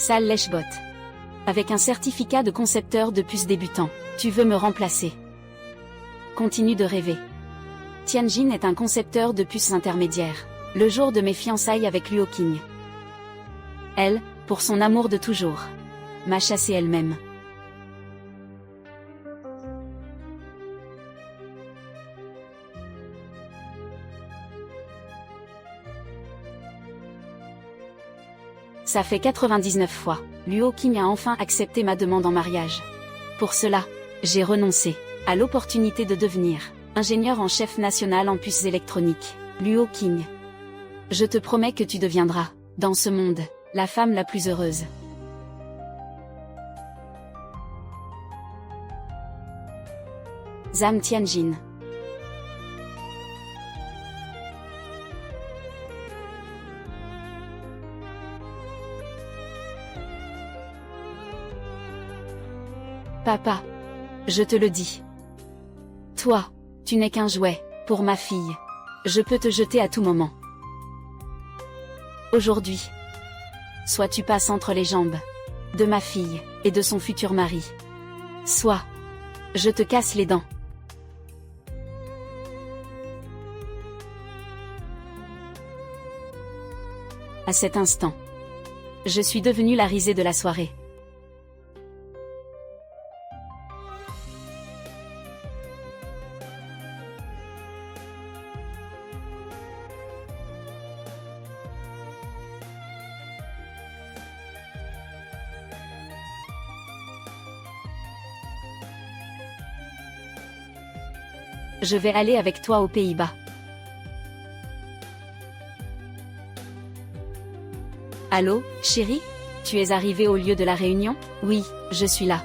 Sale lèche-bot. Avec un certificat de concepteur de puce débutant, tu veux me remplacer. Continue de rêver. Tianjin est un concepteur de puces intermédiaires. Le jour de mes fiançailles avec Luo Qing. Elle, pour son amour de toujours, m'a chassé elle-même. Ça fait 99 fois, Luo Qing a enfin accepté ma demande en mariage. Pour cela, j'ai renoncé à l'opportunité de devenir ingénieur en chef national en puces électroniques. Luo Qing. Je te promets que tu deviendras, dans ce monde, la femme la plus heureuse. Zhang Tianjin. Papa. Je te le dis. Toi, tu n'es qu'un jouet, pour ma fille. Je peux te jeter à tout moment. Aujourd'hui, soit tu passes entre les jambes de ma fille et de son futur mari. Soit, je te casse les dents. À cet instant, je suis devenue la risée de la soirée. Je vais aller avec toi aux Pays-Bas. Allô, chérie? Tu es arrivée au lieu de la réunion? Oui, je suis là.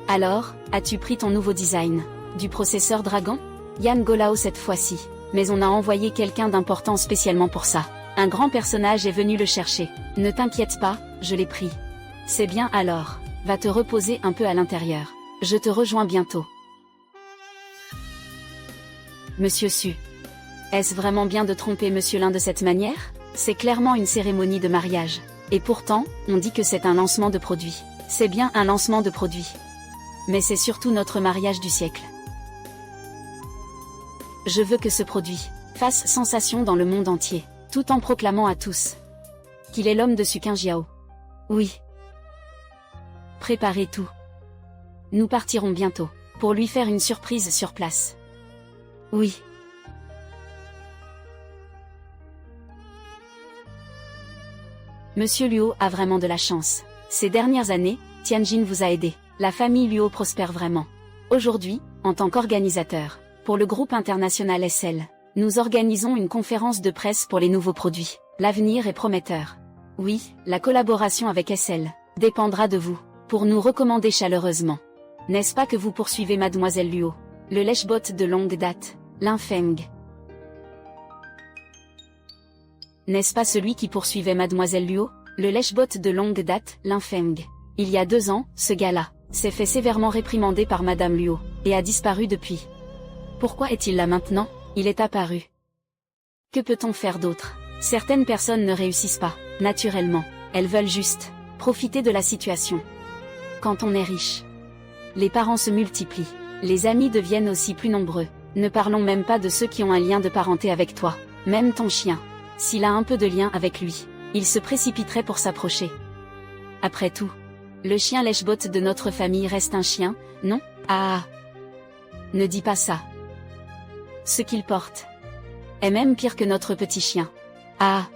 Alors, as-tu pris ton nouveau design du processeur Dragon? Yan Golao cette fois-ci. Mais on a envoyé quelqu'un d'important spécialement pour ça. Un grand personnage est venu le chercher. Ne t'inquiète pas, je l'ai pris. C'est bien alors. Va te reposer un peu à l'intérieur. Je te rejoins bientôt. Monsieur Su. Est-ce vraiment bien de tromper Monsieur Lin de cette manière? C'est clairement une cérémonie de mariage. Et pourtant, on dit que c'est un lancement de produit. C'est bien un lancement de produit. Mais c'est surtout notre mariage du siècle. Je veux que ce produit fasse sensation dans le monde entier, tout en proclamant à tous qu'il est l'homme de Su Qingjiao. Oui. Préparez tout. Nous partirons bientôt, pour lui faire une surprise sur place. Oui. Monsieur Luo a vraiment de la chance. Ces dernières années, Tianjin vous a aidé. La famille Luo prospère vraiment. Aujourd'hui, en tant qu'organisateur, pour le groupe international SL, nous organisons une conférence de presse pour les nouveaux produits. L'avenir est prometteur. Oui, la collaboration avec SL dépendra de vous, pour nous recommander chaleureusement. N'est-ce pas que vous poursuivez Mademoiselle Luo, le lèche-bot de longue date, Lin Feng? N'est-ce pas celui qui poursuivait Mademoiselle Luo, le lèche-bot de longue date, Lin Feng? Il y a 2 ans, ce gars-là s'est fait sévèrement réprimander par Madame Luo, et a disparu depuis. Pourquoi est-il là maintenant? Il est apparu. Que peut-on faire d'autre? Certaines personnes ne réussissent pas, naturellement. Elles veulent juste profiter de la situation. Quand on est riche, les parents se multiplient. Les amis deviennent aussi plus nombreux. Ne parlons même pas de ceux qui ont un lien de parenté avec toi. Même ton chien. S'il a un peu de lien avec lui, il se précipiterait pour s'approcher. Après tout, le chien lèche-bot de notre famille reste un chien, non? Ah! Ne dis pas ça. Ce qu'il porte est même pire que notre petit chien. Ah!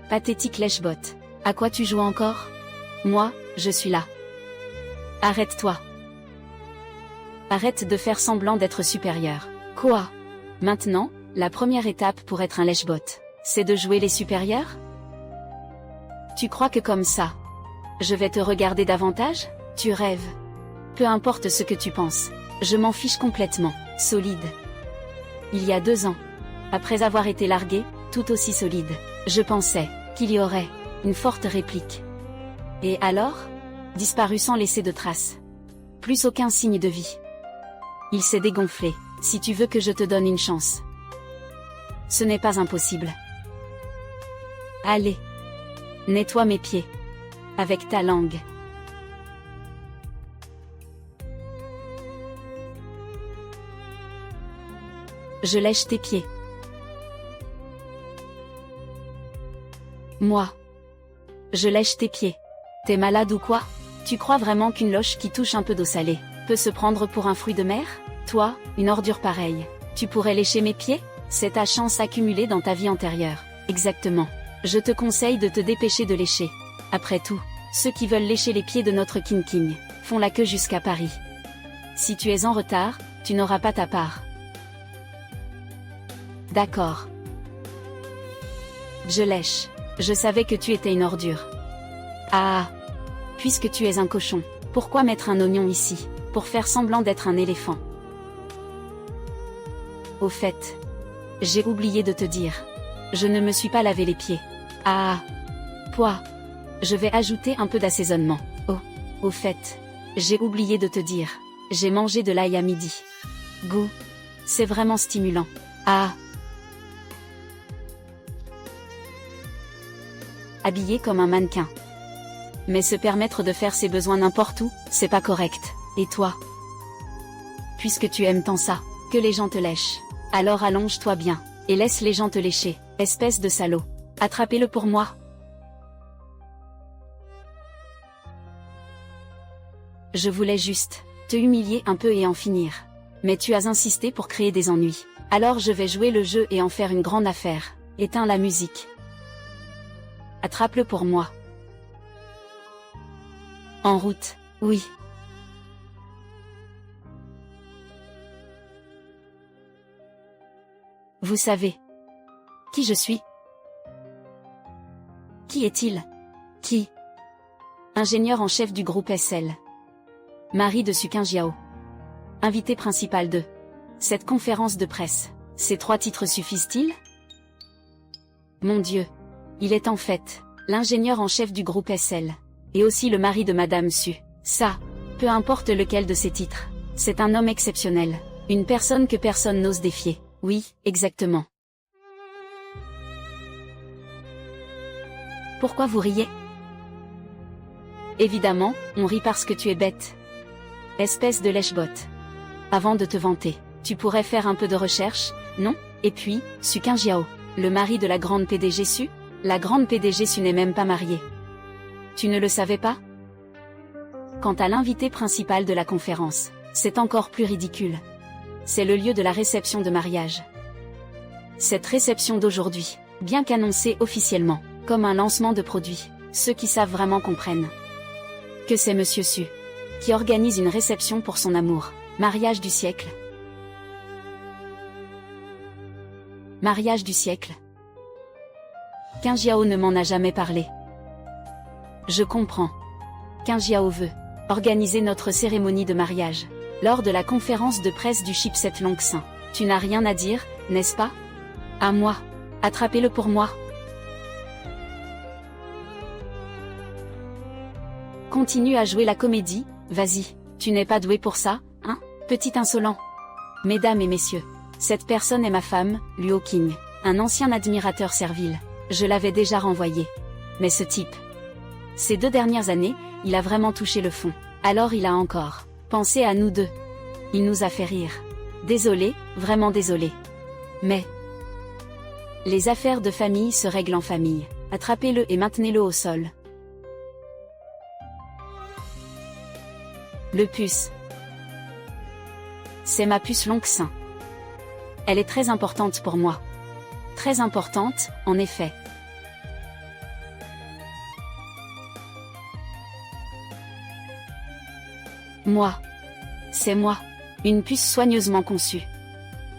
Pathétique lèche-bot. À quoi tu joues encore? Moi, je suis là. Arrête-toi. Arrête de faire semblant d'être supérieur. Quoi? Maintenant, la première étape pour être un lèche-bot, c'est de jouer les supérieurs? Tu crois que comme ça, je vais te regarder davantage? Tu rêves. Peu importe ce que tu penses, je m'en fiche complètement. Solide. Il y a 2 ans, après avoir été largué, tout aussi solide, je pensais qu'il y aurait une forte réplique. Et alors? Disparu sans laisser de traces. Plus aucun signe de vie. Il s'est dégonflé. Si tu veux que je te donne une chance. Ce n'est pas impossible. Allez. Nettoie mes pieds. Avec ta langue. Je lèche tes pieds. Moi. Je lèche tes pieds. T'es malade ou quoi? Tu crois vraiment qu'une loche qui touche un peu d'eau salée peut se prendre pour un fruit de mer? Toi, une ordure pareille. Tu pourrais lécher mes pieds? C'est ta chance accumulée dans ta vie antérieure. Exactement. Je te conseille de te dépêcher de lécher. Après tout, ceux qui veulent lécher les pieds de notre King King font la queue jusqu'à Paris. Si tu es en retard, tu n'auras pas ta part. D'accord. Je lèche. Je savais que tu étais une ordure. Ah. Puisque tu es un cochon, pourquoi mettre un oignon ici, pour faire semblant d'être un éléphant? Au fait, j'ai oublié de te dire. Je ne me suis pas lavé les pieds. Ah. Pois. Je vais ajouter un peu d'assaisonnement. Oh. Au fait, j'ai oublié de te dire. J'ai mangé de l'ail à midi. Goût. C'est vraiment stimulant. Ah. Habillé comme un mannequin. Mais se permettre de faire ses besoins n'importe où, c'est pas correct. Et toi? Puisque tu aimes tant ça, que les gens te lèchent. Alors allonge-toi bien, et laisse les gens te lécher, espèce de salaud. Attrapez-le pour moi. Je voulais juste te humilier un peu et en finir. Mais tu as insisté pour créer des ennuis. Alors je vais jouer le jeu et en faire une grande affaire. Éteins la musique. Attrape-le pour moi. En route, oui. Vous savez qui je suis? Qui est-il? Qui? Ingénieur en chef du groupe SL. Mari de Su Qingjiao. Invité principal de cette conférence de presse. Ces 3 titres suffisent-ils? Mon Dieu. Il est en fait l'ingénieur en chef du groupe SL. Et aussi le mari de Madame Su. Ça, peu importe lequel de ces titres. C'est un homme exceptionnel. Une personne que personne n'ose défier. Oui, exactement. Pourquoi vous riez? Évidemment, on rit parce que tu es bête. Espèce de lèche-botte. Avant de te vanter, tu pourrais faire un peu de recherche, non? Et puis, Su Qingjiao, le mari de la grande PDG Su? La grande PDG Su n'est même pas mariée. Tu ne le savais pas? Quant à l'invité principal de la conférence, c'est encore plus ridicule. C'est le lieu de la réception de mariage. Cette réception d'aujourd'hui, bien qu'annoncée officiellement, comme un lancement de produit, ceux qui savent vraiment comprennent que c'est Monsieur Su qui organise une réception pour son amour. Mariage du siècle. Mariage du siècle. Qingjiao ne m'en a jamais parlé. Je comprends. Qingjiao veut organiser notre cérémonie de mariage. Lors de la conférence de presse du chipset Longxin. Tu n'as rien à dire, n'est-ce pas? À moi. Attrapez-le pour moi. Continue à jouer la comédie, vas-y. Tu n'es pas doué pour ça, hein, petit insolent. Mesdames et messieurs, cette personne est ma femme, Luo Qing, un ancien admirateur servile. Je l'avais déjà renvoyé. Mais ce type, ces 2 dernières années, il a vraiment touché le fond. Alors il a encore pensé à nous deux. Il nous a fait rire. Désolé, vraiment désolé. Mais les affaires de famille se règlent en famille. Attrapez-le et maintenez-le au sol. Le puce. C'est ma puce Longxin. Elle est très importante pour moi. Très importante, en effet. Moi. C'est moi. Une puce soigneusement conçue.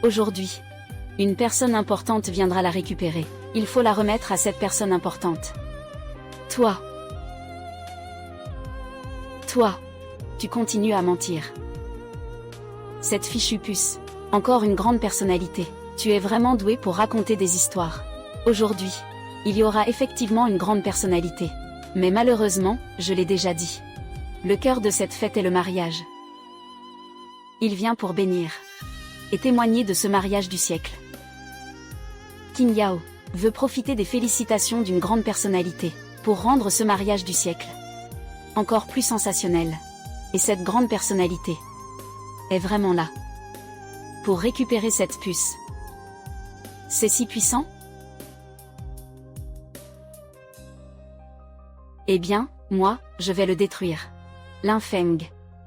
Aujourd'hui, une personne importante viendra la récupérer. Il faut la remettre à cette personne importante. Toi. Toi. Tu continues à mentir. Cette fichue puce. Encore une grande personnalité. Tu es vraiment doué pour raconter des histoires. Aujourd'hui, il y aura effectivement une grande personnalité. Mais malheureusement, je l'ai déjà dit. Le cœur de cette fête est le mariage. Il vient pour bénir et témoigner de ce mariage du siècle. Qing Yao, veut profiter des félicitations d'une grande personnalité, pour rendre ce mariage du siècle encore plus sensationnel. Et cette grande personnalité est vraiment là pour récupérer cette puce. C'est si puissant? Eh bien, moi, je vais le détruire. Lin Feng.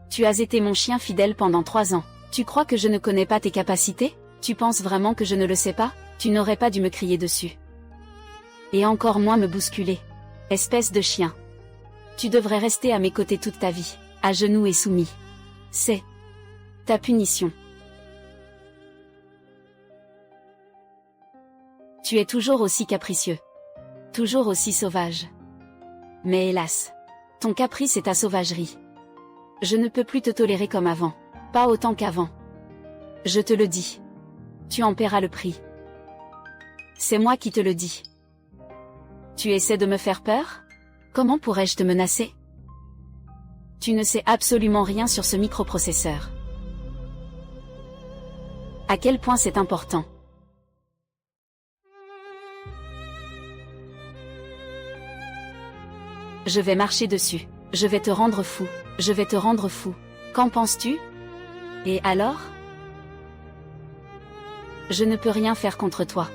Tu as été mon chien fidèle pendant 3 ans. Tu crois que je ne connais pas tes capacités? Tu penses vraiment que je ne le sais pas? Tu n'aurais pas dû me crier dessus. Et encore moins me bousculer. Espèce de chien. Tu devrais rester à mes côtés toute ta vie, à genoux et soumis. C'est ta punition. Tu es toujours aussi capricieux. Toujours aussi sauvage. Mais hélas, ton caprice est ta sauvagerie. Je ne peux plus te tolérer comme avant. Pas autant qu'avant. Je te le dis. Tu en paieras le prix. C'est moi qui te le dis. Tu essaies de me faire peur? Comment pourrais-je te menacer? Tu ne sais absolument rien sur ce microprocesseur. À quel point c'est important. Je vais marcher dessus. Je vais te rendre fou. Je vais te rendre fou. Qu'en penses-tu? Et alors? Je ne peux rien faire contre toi.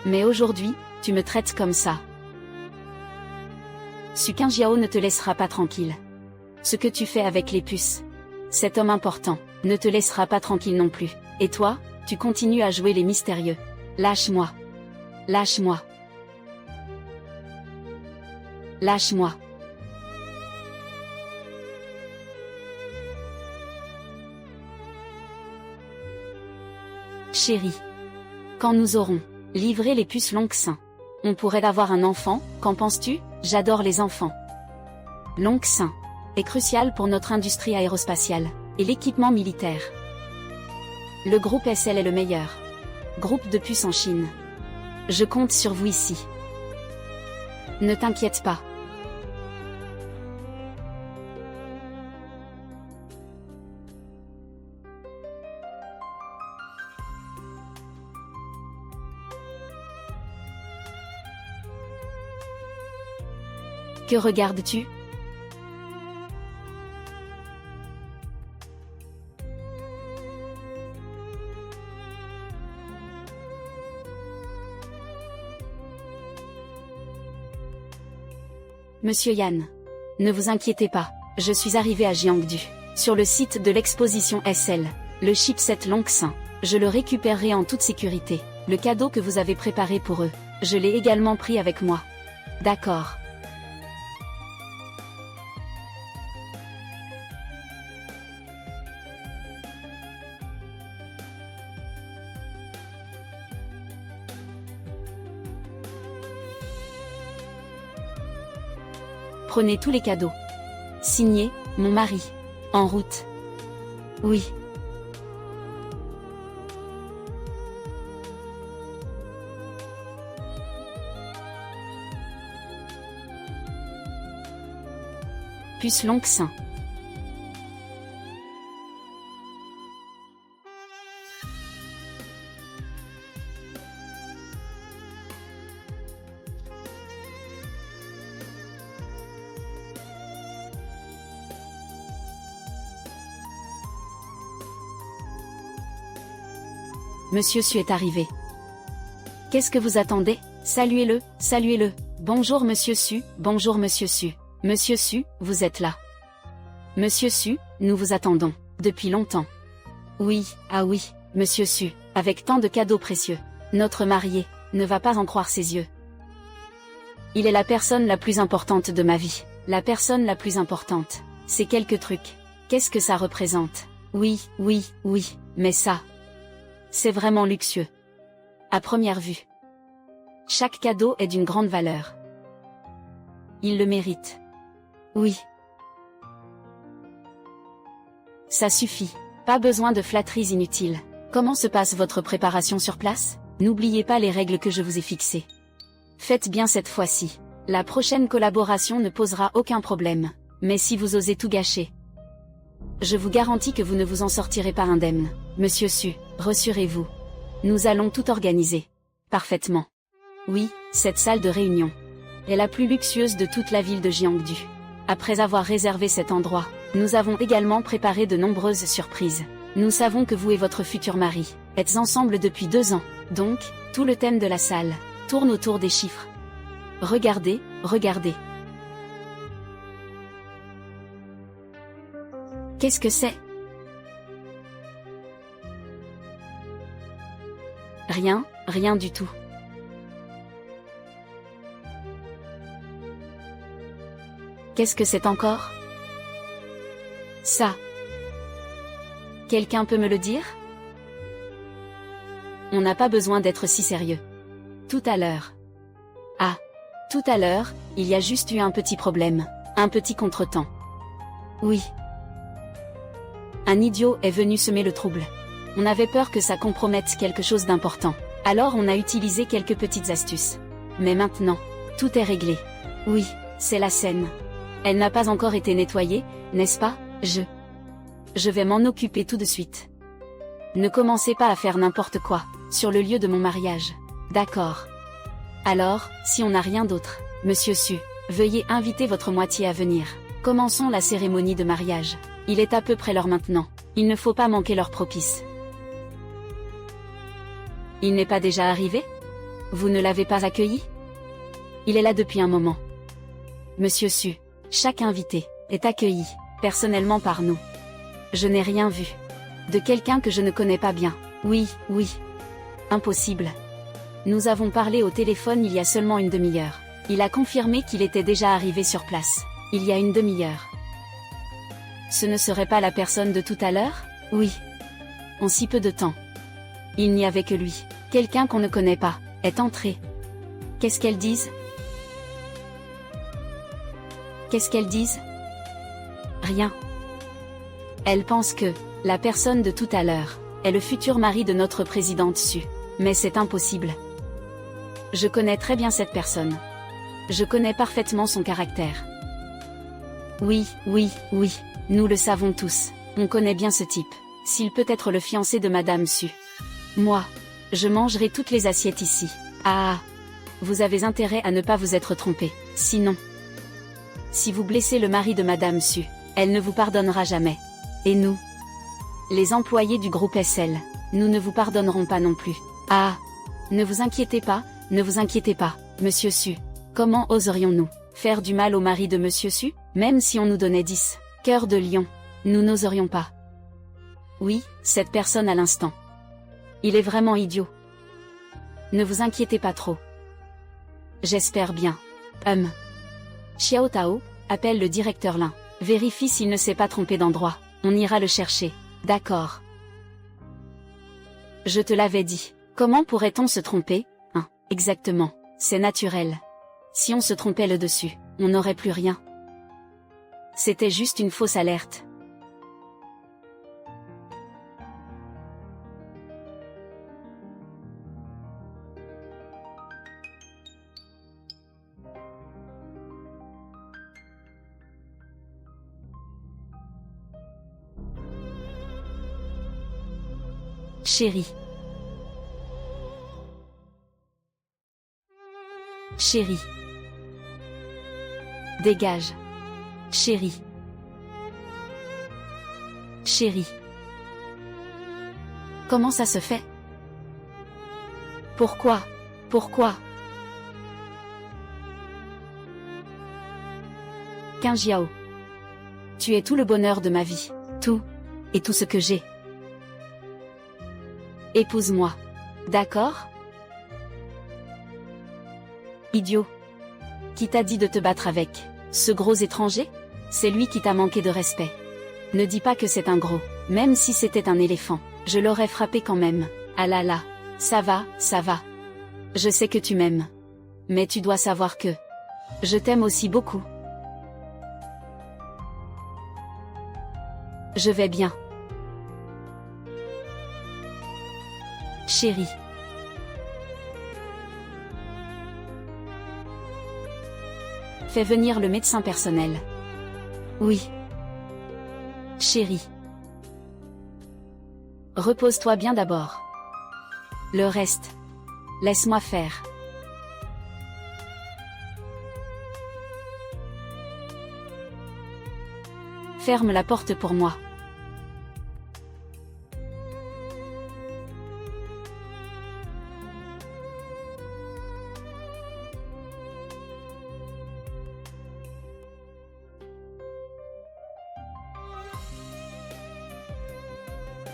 Mais aujourd'hui, tu me traites comme ça. Su Qingjiao ne te laissera pas tranquille. Ce que tu fais avec les puces. Cet homme important ne te laissera pas tranquille non plus. Et toi, tu continues à jouer les mystérieux. Lâche-moi. Lâche-moi. Lâche-moi. Chérie. Quand nous aurons livré les puces Long Xin, on pourrait avoir un enfant, qu'en penses-tu? J'adore les enfants. Long Xin est crucial pour notre industrie aérospatiale et l'équipement militaire. Le groupe SL est le meilleur groupe de puces en Chine. Je compte sur vous ici. Ne t'inquiète pas. Que regardes-tu? Monsieur Yan. Ne vous inquiétez pas, je suis arrivé à Jiangdu, sur le site de l'exposition SL, le chipset Long Xin. Je le récupérerai en toute sécurité. Le cadeau que vous avez préparé pour eux, je l'ai également pris avec moi. D'accord. Prenez tous les cadeaux. Signé, mon mari. En route. Oui. Puce Long Xin. Monsieur Su est arrivé. Qu'est-ce que vous attendez? Saluez-le, saluez-le. Bonjour Monsieur Su, bonjour Monsieur Su. Monsieur Su, vous êtes là. Monsieur Su, nous vous attendons, depuis longtemps. Oui, ah oui, Monsieur Su, avec tant de cadeaux précieux. Notre marié ne va pas en croire ses yeux. Il est la personne la plus importante de ma vie. La personne la plus importante. Ces quelques trucs. Qu'est-ce que ça représente? Oui, oui, oui, mais ça... c'est vraiment luxueux. À première vue. Chaque cadeau est d'une grande valeur. Il le mérite. Oui. Ça suffit. Pas besoin de flatteries inutiles. Comment se passe votre préparation sur place? N'oubliez pas les règles que je vous ai fixées. Faites bien cette fois-ci. La prochaine collaboration ne posera aucun problème. Mais si vous osez tout gâcher, je vous garantis que vous ne vous en sortirez pas indemne. Monsieur Su, rassurez-vous. Nous allons tout organiser. Parfaitement. Oui, cette salle de réunion est la plus luxueuse de toute la ville de Jiangdu. Après avoir réservé cet endroit, nous avons également préparé de nombreuses surprises. Nous savons que vous et votre futur mari êtes ensemble depuis 2 ans, donc, tout le thème de la salle tourne autour des chiffres. Regardez, regardez. Qu'est-ce que c'est? Rien, rien du tout. Qu'est-ce que c'est encore? Ça. Quelqu'un peut me le dire? On n'a pas besoin d'être si sérieux. Tout à l'heure. Ah. Tout à l'heure, il y a juste eu un petit problème. Un petit contretemps. Oui. Un idiot est venu semer le trouble. On avait peur que ça compromette quelque chose d'important. Alors on a utilisé quelques petites astuces. Mais maintenant, tout est réglé. Oui, c'est la scène. Elle n'a pas encore été nettoyée, n'est-ce pas? Je vais m'en occuper tout de suite. Ne commencez pas à faire n'importe quoi, sur le lieu de mon mariage. D'accord. Alors, si on n'a rien d'autre, Monsieur Su, veuillez inviter votre moitié à venir. Commençons la cérémonie de mariage. Il est à peu près l'heure maintenant. Il ne faut pas manquer l'heure propice. Il n'est pas déjà arrivé? Vous ne l'avez pas accueilli? Il est là depuis un moment. Monsieur Su, chaque invité est accueilli, personnellement par nous. Je n'ai rien vu. De quelqu'un que je ne connais pas bien. Oui, oui. Impossible. Nous avons parlé au téléphone il y a seulement une demi-heure. Il a confirmé qu'il était déjà arrivé sur place. Il y a une demi-heure. Ce ne serait pas la personne de tout à l'heure? Oui. En si peu de temps. Il n'y avait que lui. Quelqu'un qu'on ne connaît pas est entré. Qu'est-ce qu'elles disent? Qu'est-ce qu'elles disent? Rien. Elles pensent que la personne de tout à l'heure est le futur mari de notre présidente Su. Mais c'est impossible. Je connais très bien cette personne. Je connais parfaitement son caractère. Oui, oui, oui, nous le savons tous. On connaît bien ce type. S'il peut être le fiancé de Madame Su. Moi, je mangerai toutes les assiettes ici. Ah, vous avez intérêt à ne pas vous être trompé. Sinon, si vous blessez le mari de Madame Su, elle ne vous pardonnera jamais. Et nous, les employés du groupe SL, nous ne vous pardonnerons pas non plus. Ah, ne vous inquiétez pas, ne vous inquiétez pas, Monsieur Su. Comment oserions-nous faire du mal au mari de Monsieur Su? Même si on nous donnait 10 cœurs de lion, nous n'oserions pas. Oui, cette personne à l'instant. Il est vraiment idiot. Ne vous inquiétez pas trop. J'espère bien. Xiao Tao, appelle le directeur Lin. Vérifie s'il ne s'est pas trompé d'endroit. On ira le chercher. D'accord. Je te l'avais dit. Comment pourrait-on se tromper? Exactement. C'est naturel. Si on se trompait le dessus, on n'aurait plus rien. C'était juste une fausse alerte. Chérie. Chérie. Dégage. Chérie. Chérie. Comment ça se fait? Pourquoi? Pourquoi? Qin Jiao. Tu es tout le bonheur de ma vie. Tout. Et tout ce que j'ai. Épouse-moi. D'accord? Idiot. Qui t'a dit de te battre avec ce gros étranger? C'est lui qui t'a manqué de respect. Ne dis pas que c'est un gros. Même si c'était un éléphant, je l'aurais frappé quand même. Ah là là. Ça va, ça va. Je sais que tu m'aimes. Mais tu dois savoir que je t'aime aussi beaucoup. Je vais bien. Chérie. Fais venir le médecin personnel. Oui. Chérie. Repose-toi bien d'abord. Le reste, laisse-moi faire. Ferme la porte pour moi.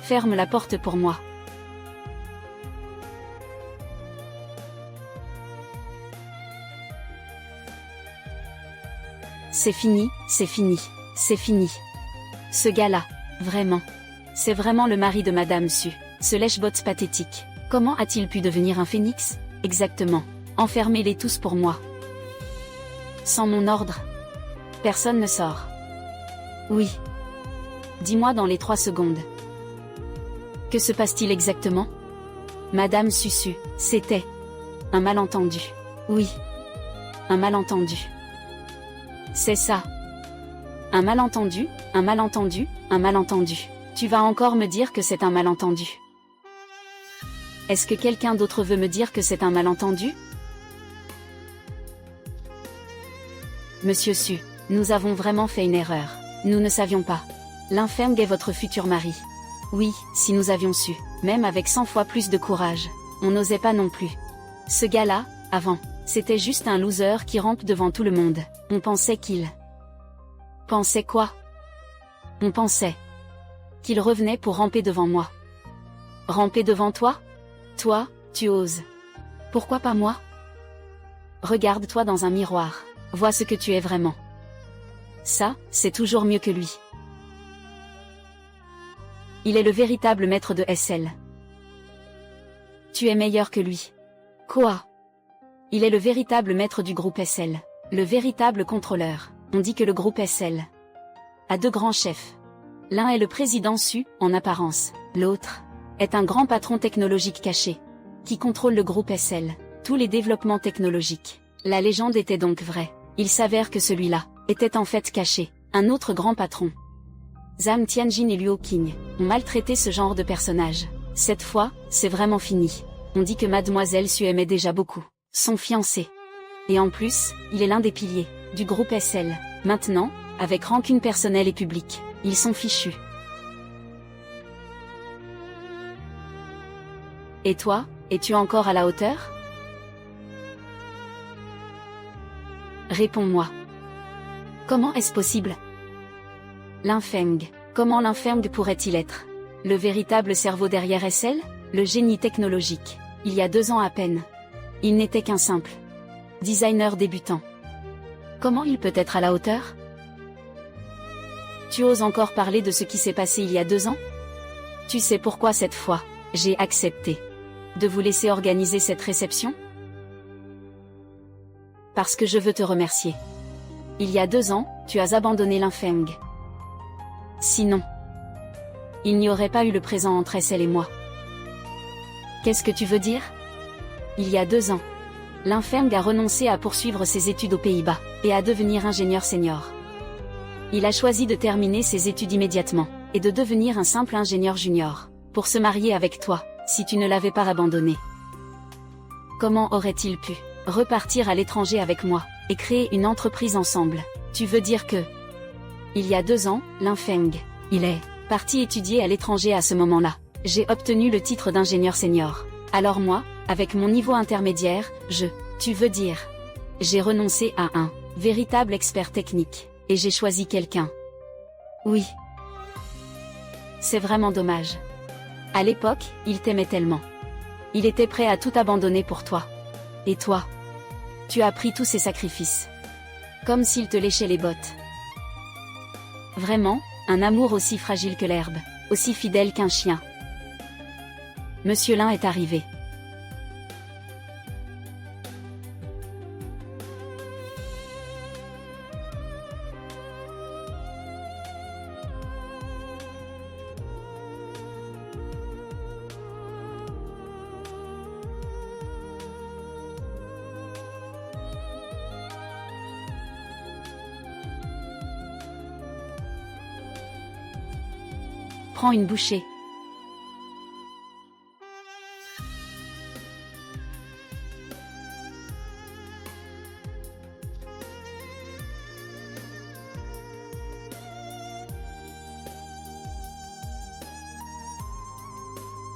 Ferme la porte pour moi. C'est fini, c'est fini, c'est fini. Ce gars-là, vraiment. C'est vraiment le mari de Madame Su, ce lèche-botte pathétique. Comment a-t-il pu devenir un phénix? Exactement. Enfermez-les tous pour moi. Sans mon ordre, personne ne sort. Oui. Dis-moi dans les 3 secondes. Que se passe-t-il exactement? Madame Susu, c'était un malentendu. Oui. Un malentendu. C'est ça. Un malentendu, un malentendu, un malentendu. Tu vas encore me dire que c'est un malentendu. Est-ce que quelqu'un d'autre veut me dire que c'est un malentendu? Monsieur Su, nous avons vraiment fait une erreur. Nous ne savions pas. L'infirme est votre futur mari. Oui, si nous avions su, même avec 100 fois plus de courage, on n'osait pas non plus. Ce gars-là, avant, c'était juste un loser qui rampe devant tout le monde. On pensait qu'il... Pensait quoi? On pensait qu'il revenait pour ramper devant moi. Ramper devant toi? Toi, tu oses. Pourquoi pas moi? Regarde-toi dans un miroir. Vois ce que tu es vraiment. Ça, c'est toujours mieux que lui. Il est le véritable maître de SL. Tu es meilleur que lui. Quoi? Il est le véritable maître du groupe SL. Le véritable contrôleur. On dit que le groupe SL a 2 grands chefs. L'un est le président Su, en apparence. L'autre est un grand patron technologique caché, qui contrôle le groupe SL, tous les développements technologiques. La légende était donc vraie. Il s'avère que celui-là était en fait caché, un autre grand patron. Zhang Tianjin et Luo Qing ont maltraité ce genre de personnage. Cette fois, c'est vraiment fini. On dit que Mademoiselle Su aimait déjà beaucoup son fiancé. Et en plus, il est l'un des piliers du groupe SL. Maintenant, avec rancune personnelle et publique, ils sont fichus. Et toi, es-tu encore à la hauteur? Réponds-moi. Comment est-ce possible? L'infeng. Comment l'infeng pourrait-il être le véritable cerveau derrière SL? Le génie technologique. Il y a 2 ans à peine. Il n'était qu'un simple designer débutant. Comment il peut être à la hauteur? Tu oses encore parler de ce qui s'est passé il y a 2 ans? Tu sais pourquoi cette fois, j'ai accepté de vous laisser organiser cette réception? Parce que je veux te remercier. Il y a 2 ans, tu as abandonné l'infeng. Sinon, il n'y aurait pas eu le présent entre SL et moi. Qu'est-ce que tu veux dire? Il y a 2 ans, l'infeng a renoncé à poursuivre ses études aux Pays-Bas, et à devenir ingénieur senior. Il a choisi de terminer ses études immédiatement, et de devenir un simple ingénieur junior, pour se marier avec toi, si tu ne l'avais pas abandonné. Comment aurait-il pu repartir à l'étranger avec moi, et créer une entreprise ensemble? Tu veux dire que... Il y a 2 ans, l'infeng, il est parti étudier à l'étranger à ce moment-là. J'ai obtenu le titre d'ingénieur senior. Alors moi, avec mon niveau intermédiaire, tu veux dire, j'ai renoncé à un véritable expert technique, et j'ai choisi quelqu'un. Oui. C'est vraiment dommage. À l'époque, il t'aimait tellement. Il était prêt à tout abandonner pour toi. Et toi? Tu as pris tous ses sacrifices. Comme s'il te léchait les bottes. Vraiment, un amour aussi fragile que l'herbe, aussi fidèle qu'un chien. Monsieur Lin est arrivé. Prends une bouchée.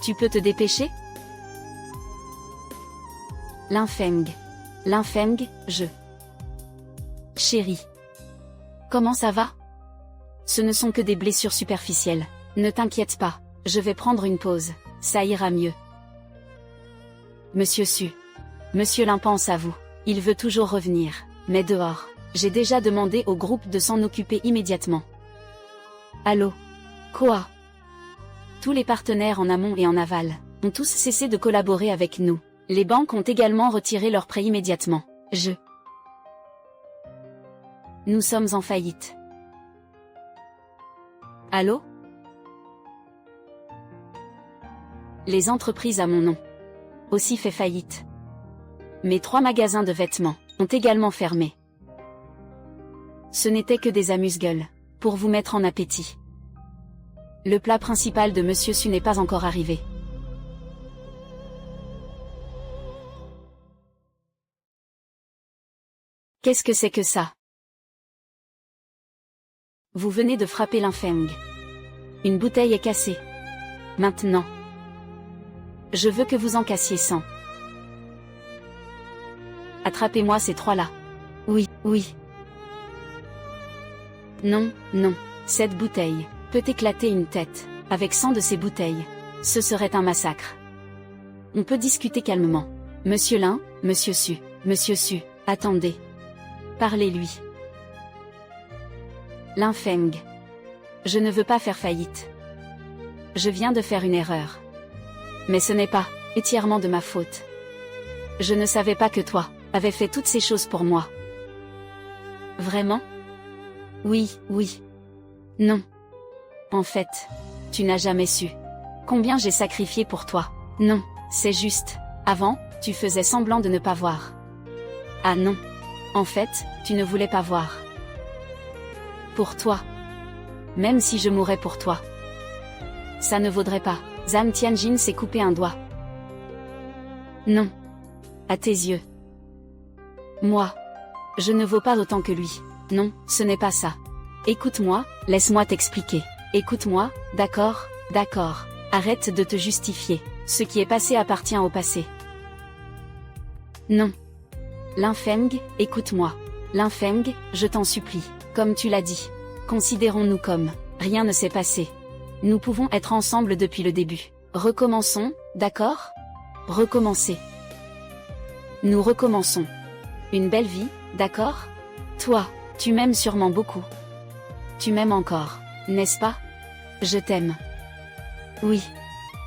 Tu peux te dépêcher? Linfeng. Linfeng, Chérie. Comment ça va? Ce ne sont que des blessures superficielles. Ne t'inquiète pas, je vais prendre une pause, ça ira mieux. Monsieur Su. Monsieur Lin pense à vous. Il veut toujours revenir, mais dehors. J'ai déjà demandé au groupe de s'en occuper immédiatement. Allô? Quoi? Tous les partenaires en amont et en aval ont tous cessé de collaborer avec nous. Les banques ont également retiré leurs prêts immédiatement. Nous sommes en faillite. Allô? Les entreprises à mon nom aussi fait faillite. Mes 3 magasins de vêtements ont également fermé. Ce n'était que des amuse-gueules, pour vous mettre en appétit. Le plat principal de Monsieur Su n'est pas encore arrivé. Qu'est-ce que c'est que ça? Vous venez de frapper Linfeng. Une bouteille est cassée. Maintenant. Je veux que vous en cassiez 100. Attrapez-moi ces 3-là. Oui, oui. Non, non. Cette bouteille peut éclater une tête. Avec 100 de ces bouteilles, ce serait un massacre. On peut discuter calmement. Monsieur Lin, Monsieur Su, attendez. Parlez-lui. Linfeng. Je ne veux pas faire faillite. Je viens de faire une erreur. Mais ce n'est pas entièrement de ma faute. Je ne savais pas que toi avais fait toutes ces choses pour moi. Vraiment? Oui, oui. Non. En fait, tu n'as jamais su combien j'ai sacrifié pour toi. Non, c'est juste. Avant, tu faisais semblant de ne pas voir. Ah non. En fait, tu ne voulais pas voir. Pour toi. Même si je mourrais pour toi. Ça ne vaudrait pas. Zhang Tianjin s'est coupé un doigt. Non. À tes yeux. Moi. Je ne vaux pas autant que lui. Non, ce n'est pas ça. Écoute-moi, laisse-moi t'expliquer. Écoute-moi, d'accord, d'accord. Arrête de te justifier. Ce qui est passé appartient au passé. Non. Linfeng, écoute-moi. Linfeng, je t'en supplie. Comme tu l'as dit. Considérons-nous comme rien ne s'est passé. Nous pouvons être ensemble depuis le début. Recommençons, d'accord? Recommencer. Nous recommençons. Une belle vie, d'accord? Toi, tu m'aimes sûrement beaucoup. Tu m'aimes encore, n'est-ce pas? Je t'aime. Oui.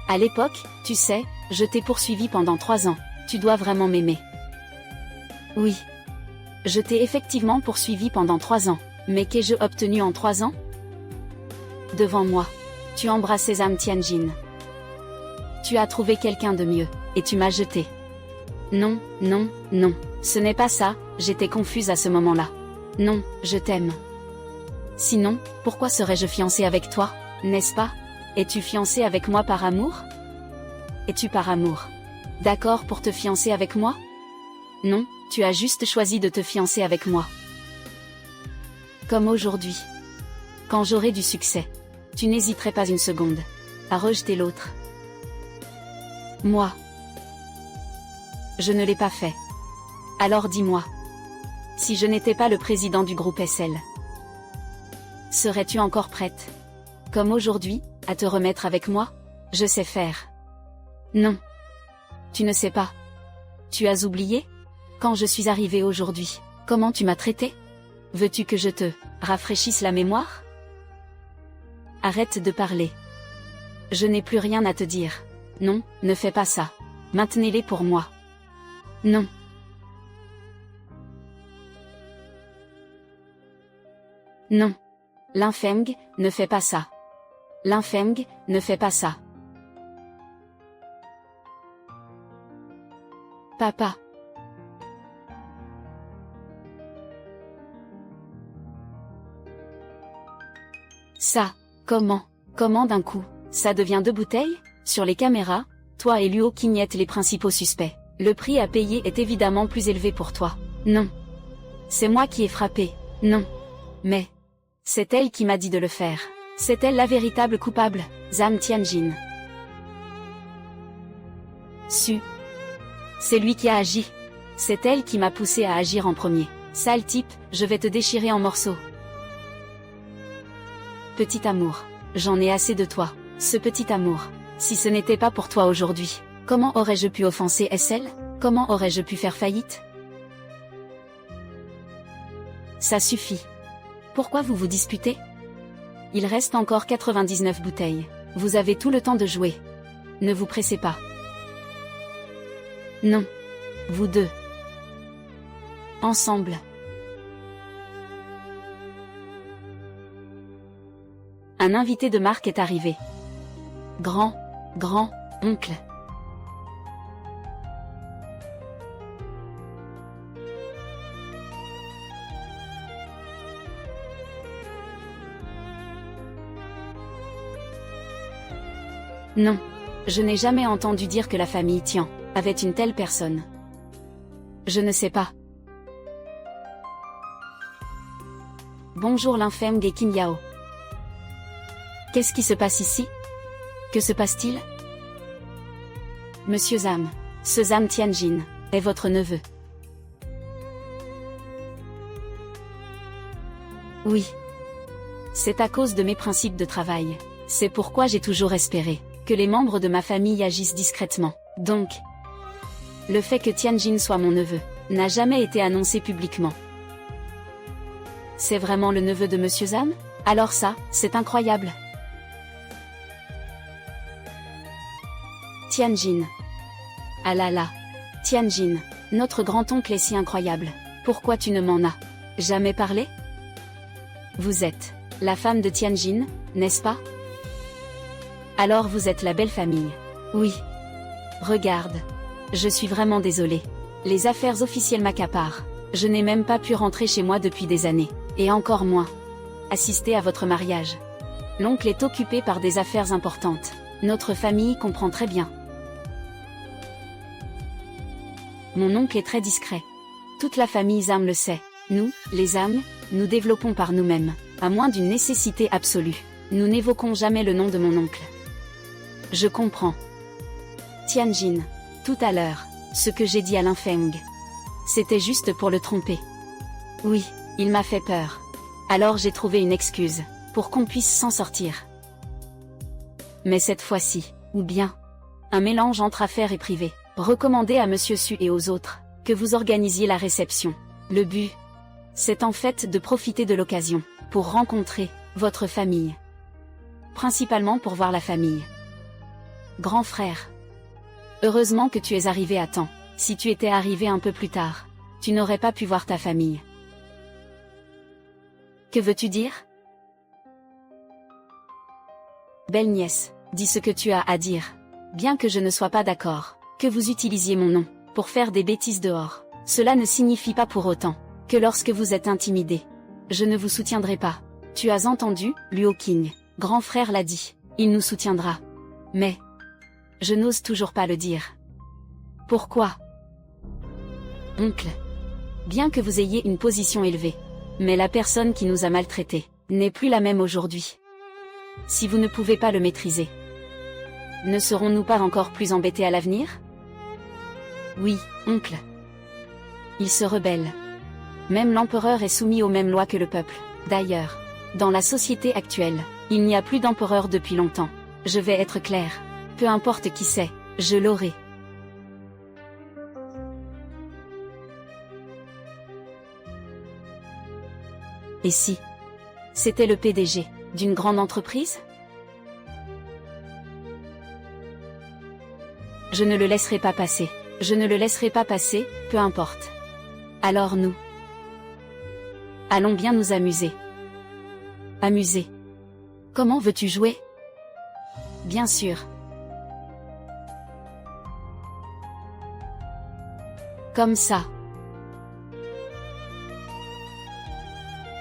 À l'époque, tu sais, je t'ai poursuivi pendant 3 ans. Tu dois vraiment m'aimer. Oui. Je t'ai effectivement poursuivi pendant 3 ans. Mais qu'ai-je obtenu en 3 ans? Devant moi. Tu embrassais Zhang Tianjin. Tu as trouvé quelqu'un de mieux, et tu m'as jeté. Non, non, non. Ce n'est pas ça, j'étais confuse à ce moment-là. Non, je t'aime. Sinon, pourquoi serais-je fiancée avec toi, n'est-ce pas? Es-tu fiancée avec moi par amour? Es-tu par amour d'accord pour te fiancer avec moi? Non, tu as juste choisi de te fiancer avec moi. Comme aujourd'hui. Quand j'aurai du succès. Tu n'hésiterais pas une seconde à rejeter l'autre. Moi. Je ne l'ai pas fait. Alors dis-moi. Si je n'étais pas le président du groupe SL. Serais-tu encore prête? Comme aujourd'hui, à te remettre avec moi? Je sais faire. Non. Tu ne sais pas. Tu as oublié? Quand je suis arrivée aujourd'hui, comment tu m'as traité? Veux-tu que je te rafraîchisse la mémoire? Arrête de parler. Je n'ai plus rien à te dire. Non, ne fais pas ça. Maintenez-les pour moi. Non. Non. Linfeng, ne fais pas ça. Linfeng, ne fais pas ça. Papa. Ça, comment d'un coup, ça devient 2 bouteilles? Sur les caméras, toi et Luo Qinyet les principaux suspects. Le prix à payer est évidemment plus élevé pour toi. Non. C'est moi qui ai frappé. Non. Mais c'est elle qui m'a dit de le faire. C'est elle la véritable coupable, Zhang Tianjin. Su. C'est lui qui a agi. C'est elle qui m'a poussé à agir en premier. Sale type, je vais te déchirer en morceaux. Petit amour. J'en ai assez de toi. Ce petit amour. Si ce n'était pas pour toi aujourd'hui, comment aurais-je pu offenser SL? Comment aurais-je pu faire faillite? Ça suffit. Pourquoi vous vous disputez? Il reste encore 99 bouteilles. Vous avez tout le temps de jouer. Ne vous pressez pas. Non. Vous deux. Ensemble. Un invité de marque est arrivé. Grand oncle. Non. Je n'ai jamais entendu dire que la famille Tian avait une telle personne. Je ne sais pas. Bonjour l'infême et Kim Yao. Qu'est-ce qui se passe ici? Que se passe-t-il? Monsieur Zham. Ce Zham Tianjin est votre neveu. Oui. C'est à cause de mes principes de travail. C'est pourquoi j'ai toujours espéré que les membres de ma famille agissent discrètement. Donc, le fait que Tianjin soit mon neveu n'a jamais été annoncé publiquement. C'est vraiment le neveu de Monsieur Zham? Alors ça, c'est incroyable. Tianjin. Ah là là. Tianjin, notre grand-oncle est si incroyable. Pourquoi tu ne m'en as jamais parlé? Vous êtes la femme de Tianjin, n'est-ce pas? Alors vous êtes la belle famille. Oui. Regarde. Je suis vraiment désolée. Les affaires officielles m'accaparent. Je n'ai même pas pu rentrer chez moi depuis des années. Et encore moins assister à votre mariage. L'oncle est occupé par des affaires importantes. Notre famille comprend très bien. Mon oncle est très discret. Toute la famille Zham le sait. Nous, les Zham, nous développons par nous-mêmes, à moins d'une nécessité absolue. Nous n'évoquons jamais le nom de mon oncle. Je comprends. Tianjin, tout à l'heure, ce que j'ai dit à l'infême, c'était juste pour le tromper. Oui, il m'a fait peur. Alors j'ai trouvé une excuse, pour qu'on puisse s'en sortir. Mais cette fois-ci, ou bien, un mélange entre affaires et privé. Recommandez à Monsieur Su et aux autres, que vous organisiez la réception. Le but, c'est en fait de profiter de l'occasion, pour rencontrer votre famille. Principalement pour voir la famille. Grand frère. Heureusement que tu es arrivé à temps. Si tu étais arrivé un peu plus tard, tu n'aurais pas pu voir ta famille. Que veux-tu dire? Belle nièce, dis ce que tu as à dire. Bien que je ne sois pas d'accord, que vous utilisiez mon nom, pour faire des bêtises dehors, cela ne signifie pas pour autant, que lorsque vous êtes intimidé, je ne vous soutiendrai pas. Tu as entendu, Luo Qing, grand frère l'a dit, il nous soutiendra. Mais, je n'ose toujours pas le dire. Pourquoi? Oncle. Bien que vous ayez une position élevée, mais la personne qui nous a maltraités, n'est plus la même aujourd'hui. Si vous ne pouvez pas le maîtriser, ne serons-nous pas encore plus embêtés à l'avenir? Oui, oncle. Il se rebelle. Même l'empereur est soumis aux mêmes lois que le peuple. D'ailleurs, dans la société actuelle, il n'y a plus d'empereur depuis longtemps. Je vais être clair. Peu importe qui c'est, je l'aurai. Et si c'était le PDG d'une grande entreprise? Je ne le laisserai pas passer. Je ne le laisserai pas passer, peu importe. Alors nous allons bien nous amuser. Amuser. Comment veux-tu jouer? Bien sûr. Comme ça.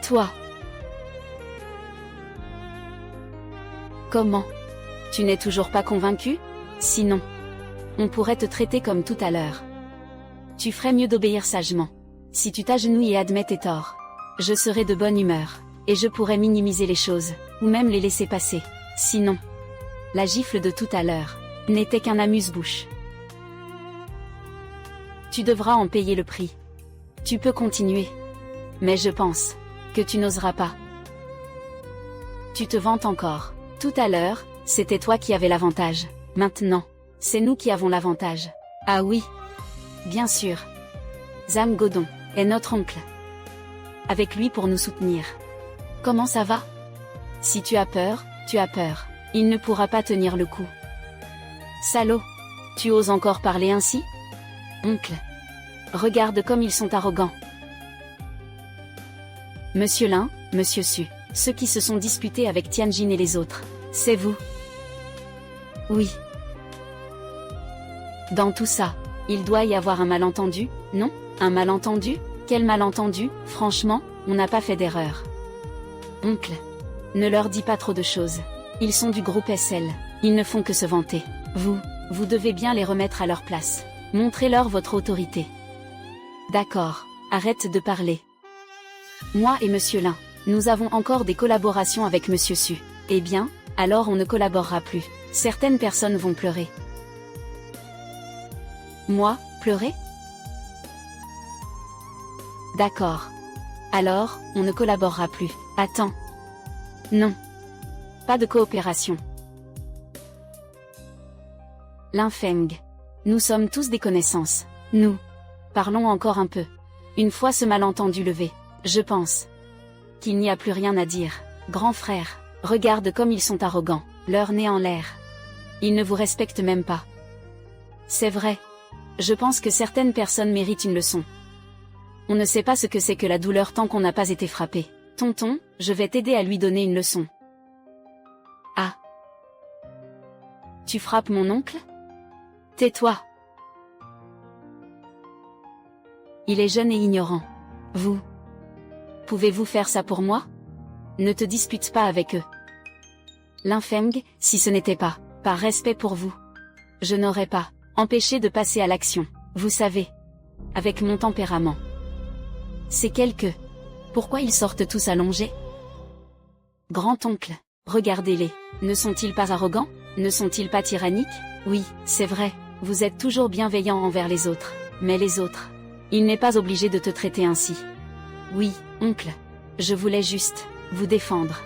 Toi. Comment? Tu n'es toujours pas convaincu? Sinon, on pourrait te traiter comme tout à l'heure. Tu ferais mieux d'obéir sagement. Si tu t'agenouilles et admets tes torts, je serai de bonne humeur, et je pourrais minimiser les choses, ou même les laisser passer. Sinon, la gifle de tout à l'heure n'était qu'un amuse-bouche. Tu devras en payer le prix. Tu peux continuer. Mais je pense que tu n'oseras pas. Tu te vantes encore. Tout à l'heure, c'était toi qui avais l'avantage. Maintenant, c'est nous qui avons l'avantage. Ah oui. Bien sûr. Zam Godon est notre oncle. Avec lui pour nous soutenir. Comment ça va? Si tu as peur, tu as peur. Il ne pourra pas tenir le coup. Salaud. Tu oses encore parler ainsi? Oncle. Regarde comme ils sont arrogants. Monsieur Lin, Monsieur Su, ceux qui se sont disputés avec Tianjin et les autres, c'est vous? Oui. Dans tout ça, il doit y avoir un malentendu, non? Un malentendu? Quel malentendu? Franchement, on n'a pas fait d'erreur. Oncle. Ne leur dis pas trop de choses. Ils sont du groupe SL, ils ne font que se vanter. Vous devez bien les remettre à leur place. Montrez-leur votre autorité. D'accord, arrête de parler. Moi et Monsieur Lin, nous avons encore des collaborations avec Monsieur Su. Eh bien, alors on ne collaborera plus. Certaines personnes vont pleurer. Moi, pleurer? D'accord. Alors, on ne collaborera plus. Attends. Non. Pas de coopération. Lin Feng. Nous sommes tous des connaissances. Nous. Parlons encore un peu. Une fois ce malentendu levé, je pense qu'il n'y a plus rien à dire. Grand frère, regarde comme ils sont arrogants, leur nez en l'air. Ils ne vous respectent même pas. C'est vrai. Je pense que certaines personnes méritent une leçon. On ne sait pas ce que c'est que la douleur tant qu'on n'a pas été frappé. Tonton, je vais t'aider à lui donner une leçon. Ah. Tu frappes mon oncle? Tais-toi. Il est jeune et ignorant. Vous. Pouvez-vous faire ça pour moi? Ne te dispute pas avec eux. Lin Feng, si ce n'était pas, par respect pour vous, je n'aurais pas empêché de passer à l'action, vous savez. Avec mon tempérament. C'est quelque. Pourquoi ils sortent tous allongés? Grand-oncle, regardez-les. Ne sont-ils pas arrogants? Ne sont-ils pas tyranniques? Oui, c'est vrai, vous êtes toujours bienveillant envers les autres. Mais les autres, il n'est pas obligé de te traiter ainsi. Oui, oncle. Je voulais juste vous défendre.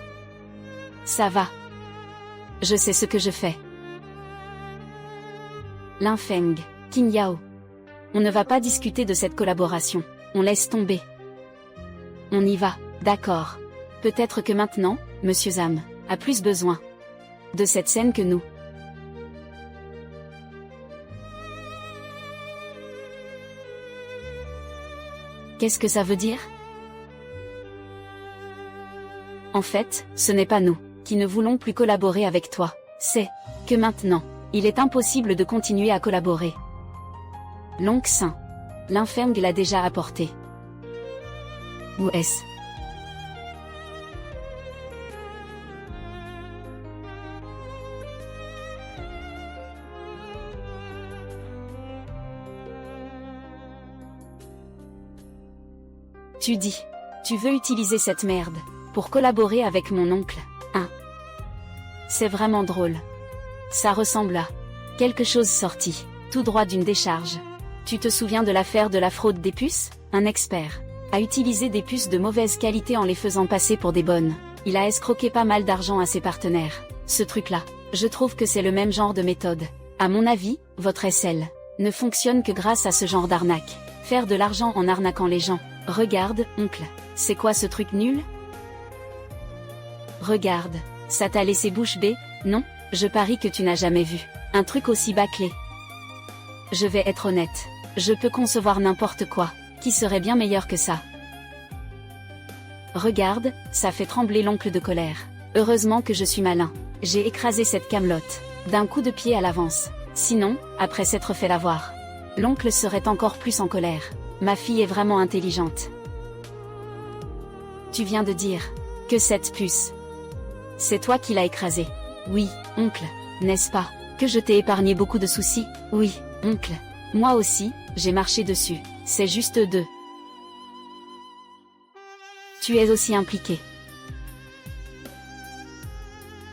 Ça va. Je sais ce que je fais. Lin Feng, Qin Yao. On ne va pas discuter de cette collaboration. On laisse tomber. On y va, d'accord. Peut-être que maintenant, Monsieur Zam a plus besoin de cette scène que nous. Qu'est-ce que ça veut dire? En fait, ce n'est pas nous qui ne voulons plus collaborer avec toi. C'est que maintenant, il est impossible de continuer à collaborer. L'oncle Saint. Lin Feng l'a déjà apporté. Où est-ce? Tu dis, tu veux utiliser cette merde pour collaborer avec mon oncle, hein? C'est vraiment drôle. Ça ressemble à quelque chose sorti tout droit d'une décharge. Tu te souviens de l'affaire de la fraude des puces? Un expert a utilisé des puces de mauvaise qualité en les faisant passer pour des bonnes. Il a escroqué pas mal d'argent à ses partenaires. Ce truc-là, je trouve que c'est le même genre de méthode. À mon avis, votre SL ne fonctionne que grâce à ce genre d'arnaque. Faire de l'argent en arnaquant les gens. Regarde, oncle, c'est quoi ce truc nul? Regarde, ça t'a laissé bouche bée, non? Je parie que tu n'as jamais vu un truc aussi bâclé. Je vais être honnête, je peux concevoir n'importe quoi, qui serait bien meilleur que ça. Regarde, ça fait trembler l'oncle de colère. Heureusement que je suis malin. J'ai écrasé cette camelote d'un coup de pied à l'avance. Sinon, après s'être fait l'avoir, l'oncle serait encore plus en colère. Ma fille est vraiment intelligente. Tu viens de dire que cette puce, c'est toi qui l'as écrasée. Oui, oncle, n'est-ce pas, que je t'ai épargné beaucoup de soucis? Oui, oncle, moi aussi, j'ai marché dessus. C'est juste deux. Tu es aussi impliqué.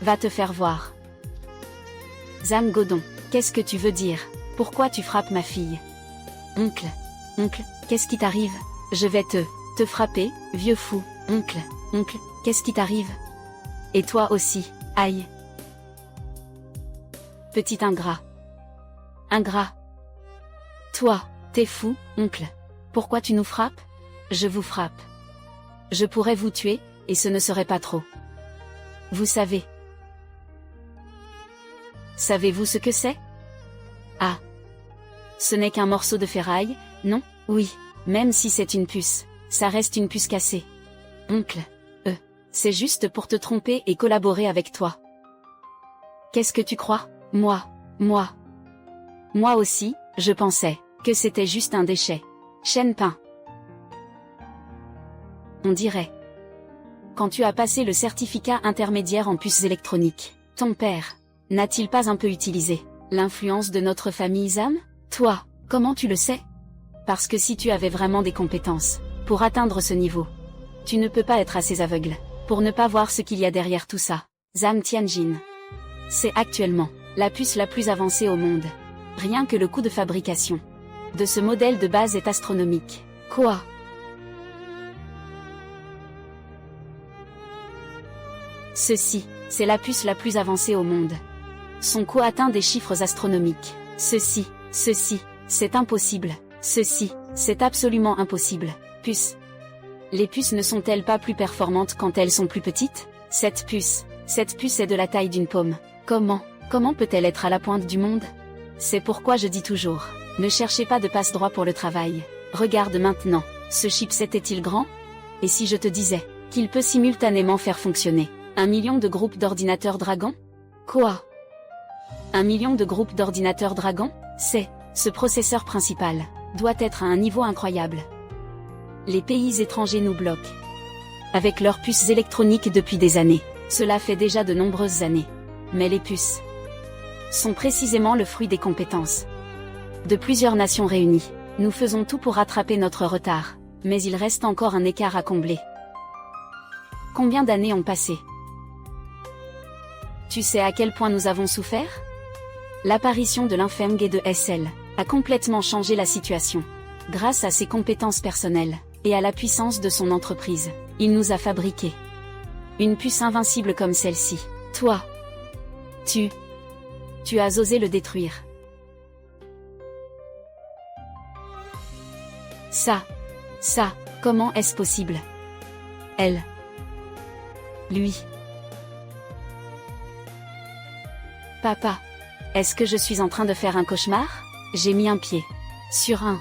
Va te faire voir. Zam Godon, qu'est-ce que tu veux dire? Pourquoi tu frappes ma fille? Oncle, oncle, qu'est-ce qui t'arrive? Je vais te frapper, vieux fou, oncle, qu'est-ce qui t'arrive? Et toi aussi, aïe. Petit ingrat. Ingrat. Toi, t'es fou, oncle. Pourquoi tu nous frappes? Je vous frappe. Je pourrais vous tuer, et ce ne serait pas trop. Vous savez. Savez-vous ce que c'est? Ah. Ce n'est qu'un morceau de ferraille, non? Oui, même si c'est une puce, ça reste une puce cassée. Oncle, c'est juste pour te tromper et collaborer avec toi. Qu'est-ce que tu crois? Moi aussi, je pensais que c'était juste un déchet. Chêne-pain. On dirait. Quand tu as passé le certificat intermédiaire en puces électroniques, ton père n'a-t-il pas un peu utilisé l'influence de notre famille Zam? Toi, comment tu le sais? Parce que si tu avais vraiment des compétences pour atteindre ce niveau, tu ne peux pas être assez aveugle pour ne pas voir ce qu'il y a derrière tout ça. Zam Tianjin. C'est actuellement la puce la plus avancée au monde. Rien que le coût de fabrication de ce modèle de base est astronomique. Quoi? Ceci, c'est la puce la plus avancée au monde. Son coût atteint des chiffres astronomiques. Ceci, c'est impossible. Ceci, c'est absolument impossible. Puce. Les puces ne sont-elles pas plus performantes quand elles sont plus petites? Cette puce est de la taille d'une pomme. Comment peut-elle être à la pointe du monde? C'est pourquoi je dis toujours, ne cherchez pas de passe-droit pour le travail. Regarde maintenant, ce chipset est-il grand? Et si je te disais qu'il peut simultanément faire fonctionner 1 million de groupes d'ordinateurs Dragon? Quoi? 1 million de groupes d'ordinateurs Dragon? Ce processeur principal doit être à un niveau incroyable. Les pays étrangers nous bloquent avec leurs puces électroniques depuis des années. Cela fait déjà de nombreuses années. Mais les puces sont précisément le fruit des compétences de plusieurs nations réunies. Nous faisons tout pour rattraper notre retard, mais il reste encore un écart à combler. Combien d'années ont passé? Tu sais à quel point nous avons souffert? L'apparition de l'Infeng et de SL a complètement changé la situation. Grâce à ses compétences personnelles et à la puissance de son entreprise, il nous a fabriqué une puce invincible comme celle-ci. Toi, tu as osé le détruire. Ça, comment est-ce possible? Elle. Lui. Papa. Est-ce que je suis en train de faire un cauchemar? J'ai mis un pied sur un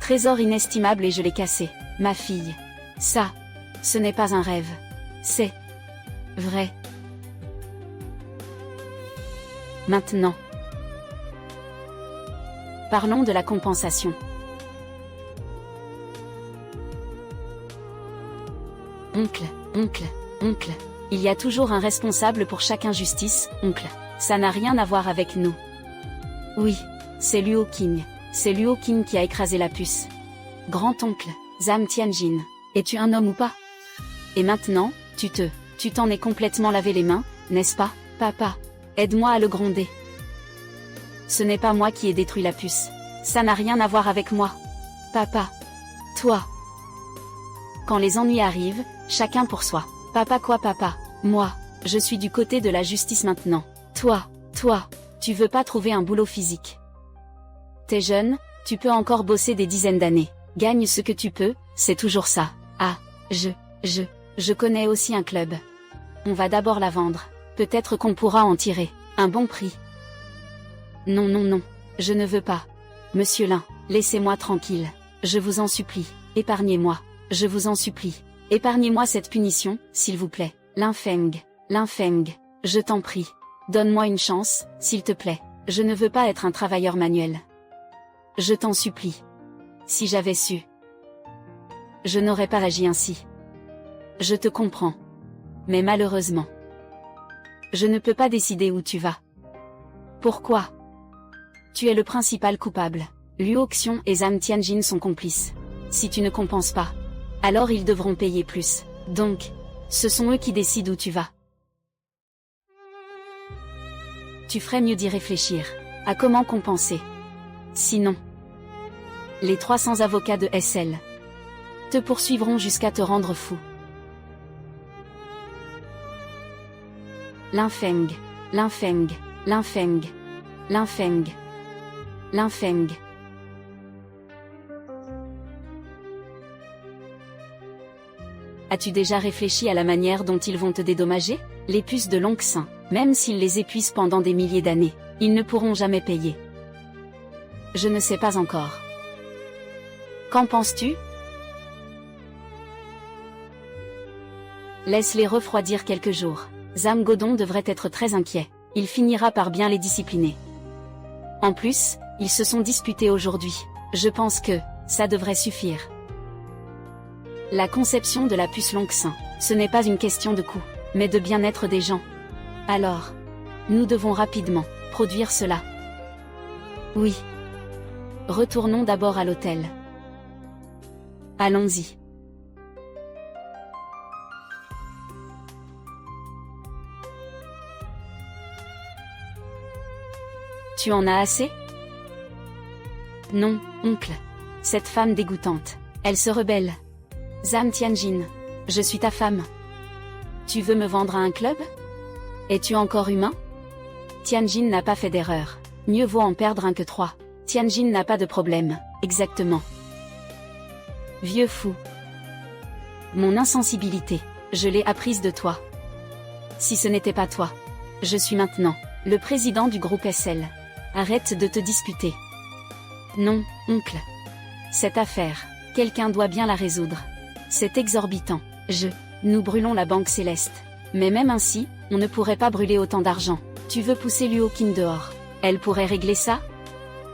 trésor inestimable et je l'ai cassé. Ma fille. Ça, ce n'est pas un rêve. C'est vrai. Maintenant, parlons de la compensation. Oncle, il y a toujours un responsable pour chaque injustice, oncle. Ça n'a rien à voir avec nous. Oui, c'est Luo Qing. C'est Luo Qing qui a écrasé la puce. Grand-oncle, Zam Tianjin, es-tu un homme ou pas? Et maintenant, tu t'en es complètement lavé les mains, n'est-ce pas, papa? Aide-moi à le gronder. Ce n'est pas moi qui ai détruit la puce. Ça n'a rien à voir avec moi. Papa. Toi. Quand les ennuis arrivent, chacun pour soi. Papa quoi papa? Moi, je suis du côté de la justice maintenant. Toi, tu veux pas trouver un boulot physique. T'es jeune, tu peux encore bosser des dizaines d'années. Gagne ce que tu peux, c'est toujours ça. Ah, je connais aussi un club. On va d'abord la vendre. Peut-être qu'on pourra en tirer un bon prix. Non, je ne veux pas. Monsieur Lin, laissez-moi tranquille. Je vous en supplie, épargnez-moi. Je vous en supplie. Épargnez-moi cette punition, s'il vous plaît. L'Infeng, je t'en prie. Donne-moi une chance, s'il te plaît. Je ne veux pas être un travailleur manuel. Je t'en supplie. Si j'avais su, je n'aurais pas agi ainsi. Je te comprends. Mais malheureusement, je ne peux pas décider où tu vas. Pourquoi? Tu es le principal coupable. Luo Xiong et Zam Tianjin sont complices. Si tu ne compenses pas, alors ils devront payer plus. Donc, ce sont eux qui décident où tu vas. Tu ferais mieux d'y réfléchir à comment compenser. Sinon, Les 300 avocats de SL te poursuivront jusqu'à te rendre fou. L'infeng, l'infeng, l'infeng, l'infeng, l'infeng. As-tu déjà réfléchi à la manière dont ils vont te dédommager? Les puces de Long Sein, même s'ils les épuisent pendant des milliers d'années, ils ne pourront jamais payer. Je ne sais pas encore. Qu'en penses-tu? Laisse-les refroidir quelques jours. Zamgodon devrait être très inquiet. Il finira par bien les discipliner. En plus, ils se sont disputés aujourd'hui. Je pense que ça devrait suffire. La conception de la puce Long Sein, ce n'est pas une question de coût, mais de bien-être des gens. Alors, nous devons rapidement produire cela. Oui. Retournons d'abord à l'hôtel. Allons-y. Tu en as assez? Non, oncle. Cette femme dégoûtante. Elle se rebelle. Zam Tianjin. Je suis ta femme. Tu veux me vendre à un club? Es-tu encore humain? Tianjin n'a pas fait d'erreur. Mieux vaut en perdre un que trois. Tianjin n'a pas de problème. Exactement. Vieux fou. Mon insensibilité, je l'ai apprise de toi. Si ce n'était pas toi. Je suis maintenant le président du groupe SL. Arrête de te disputer. Non, oncle. Cette affaire, quelqu'un doit bien la résoudre. C'est exorbitant. Nous brûlons la banque céleste. Mais même ainsi, on ne pourrait pas brûler autant d'argent. Tu veux pousser Luo Qin dehors. Elle pourrait régler ça?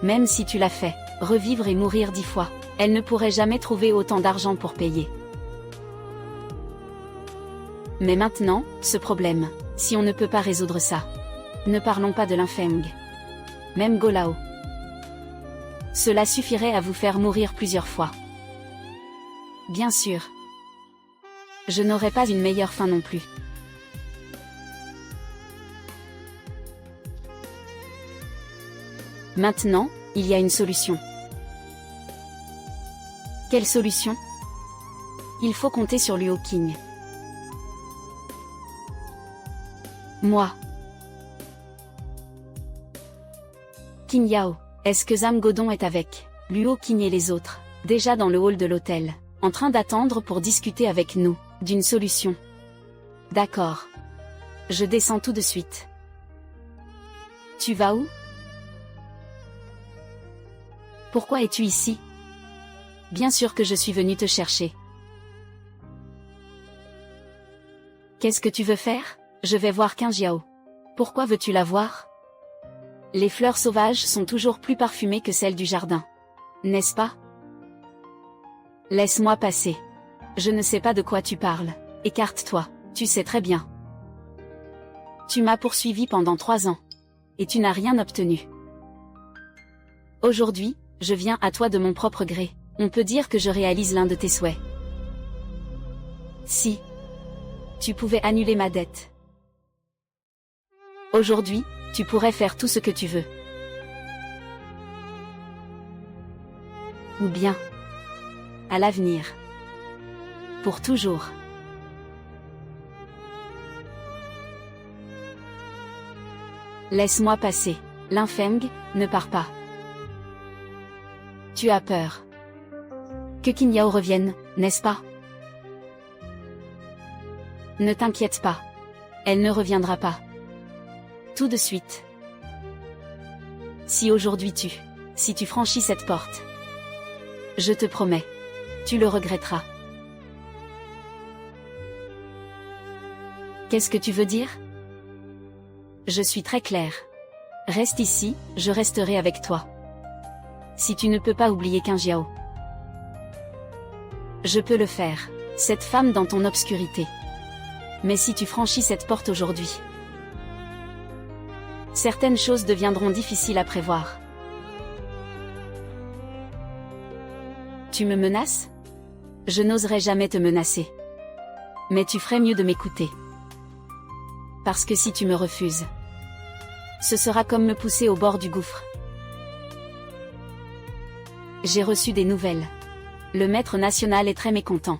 Même si tu l'as fait, revivre et mourir 10 fois, elle ne pourrait jamais trouver autant d'argent pour payer. Mais maintenant, ce problème, si on ne peut pas résoudre ça. Ne parlons pas de l'infeng. Même Golao. Cela suffirait à vous faire mourir plusieurs fois. Bien sûr. Je n'aurai pas une meilleure fin non plus. Maintenant, il y a une solution. Quelle solution? Il faut compter sur Luo Qin. Moi. Qin Yao, est-ce que Zamgodon est avec Luo Qin et les autres, déjà dans le hall de l'hôtel, en train d'attendre pour discuter avec nous d'une solution? D'accord. Je descends tout de suite. Tu vas où? Pourquoi es-tu ici? Bien sûr que je suis venu te chercher. Qu'est-ce que tu veux faire? Je vais voir Qin Jiao. Pourquoi veux-tu la voir? Les fleurs sauvages sont toujours plus parfumées que celles du jardin. N'est-ce pas? Laisse-moi passer. Je ne sais pas de quoi tu parles. Écarte-toi, tu sais très bien. Tu m'as poursuivi pendant 3 ans. Et tu n'as rien obtenu. Aujourd'hui, je viens à toi de mon propre gré. On peut dire que je réalise l'un de tes souhaits. Si tu pouvais annuler ma dette. Aujourd'hui, tu pourrais faire tout ce que tu veux. Ou bien, à l'avenir. Pour toujours. Laisse-moi passer. L'infeng, ne pars pas. Tu as peur. Que Qin Yao revienne, n'est-ce pas? Ne t'inquiète pas. Elle ne reviendra pas. Tout de suite. Si aujourd'hui si tu franchis cette porte, je te promets, tu le regretteras. Qu'est-ce que tu veux dire? Je suis très claire. Reste ici, je resterai avec toi. Si tu ne peux pas oublier Qin Jiao. Je peux le faire, cette femme dans ton obscurité. Mais si tu franchis cette porte aujourd'hui, certaines choses deviendront difficiles à prévoir. Tu me menaces? Je n'oserais jamais te menacer. Mais tu ferais mieux de m'écouter. Parce que si tu me refuses, ce sera comme me pousser au bord du gouffre. J'ai reçu des nouvelles. Le maître national est très mécontent.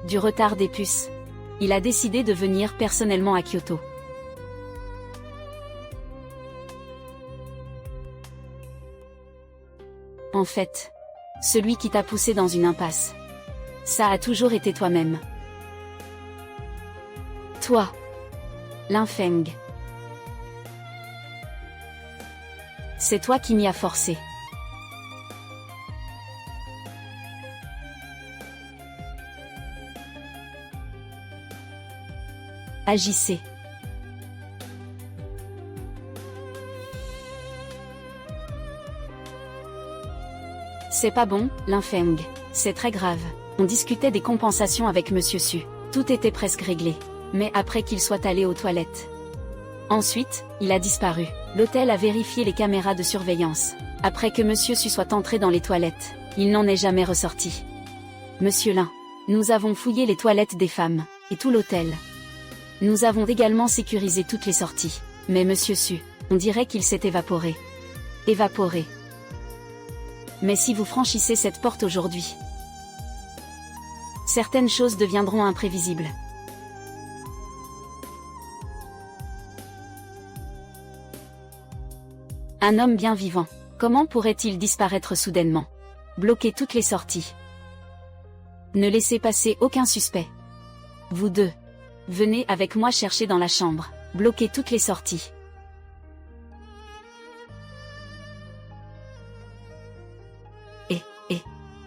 Du retard des puces. Il a décidé de venir personnellement à Kyoto. En fait, celui qui t'a poussé dans une impasse, ça a toujours été toi-même. Toi. Linfeng. C'est toi qui m'y as forcé. Agissez. C'est pas bon, Linfeng. C'est très grave. On discutait des compensations avec Monsieur Su. Tout était presque réglé. Mais après qu'il soit allé aux toilettes. Ensuite, il a disparu. L'hôtel a vérifié les caméras de surveillance. Après que Monsieur Su soit entré dans les toilettes, il n'en est jamais ressorti. Monsieur Lin. Nous avons fouillé les toilettes des femmes, et tout l'hôtel. Nous avons également sécurisé toutes les sorties. Mais Monsieur Su, on dirait qu'il s'est évaporé. Évaporé. Mais si vous franchissez cette porte aujourd'hui, certaines choses deviendront imprévisibles. Un homme bien vivant, comment pourrait-il disparaître soudainement? Bloquez toutes les sorties. Ne laissez passer aucun suspect. Vous deux. Venez avec moi chercher dans la chambre. Bloquez toutes les sorties.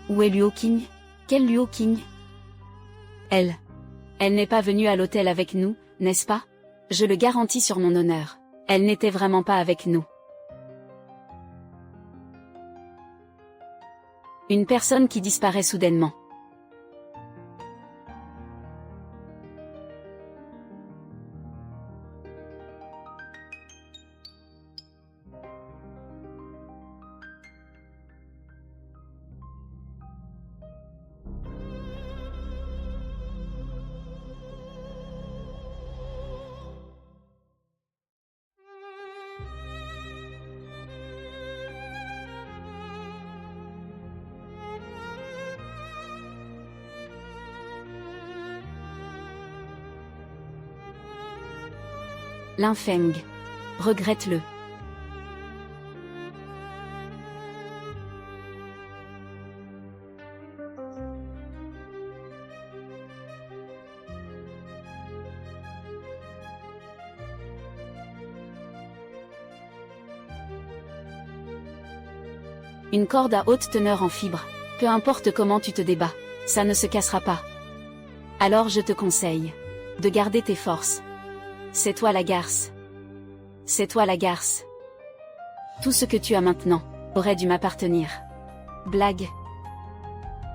Où est Luo Qing? Quel Luo Qing? Elle n'est pas venue à l'hôtel avec nous, n'est-ce pas? Je le garantis sur mon honneur. Elle n'était vraiment pas avec nous. Une personne qui disparaît soudainement. Linfeng. Regrette-le. Une corde à haute teneur en fibre. Peu importe comment tu te débats, ça ne se cassera pas. Alors je te conseille de garder tes forces. C'est toi la garce. C'est toi la garce. Tout ce que tu as maintenant aurait dû m'appartenir. Blague.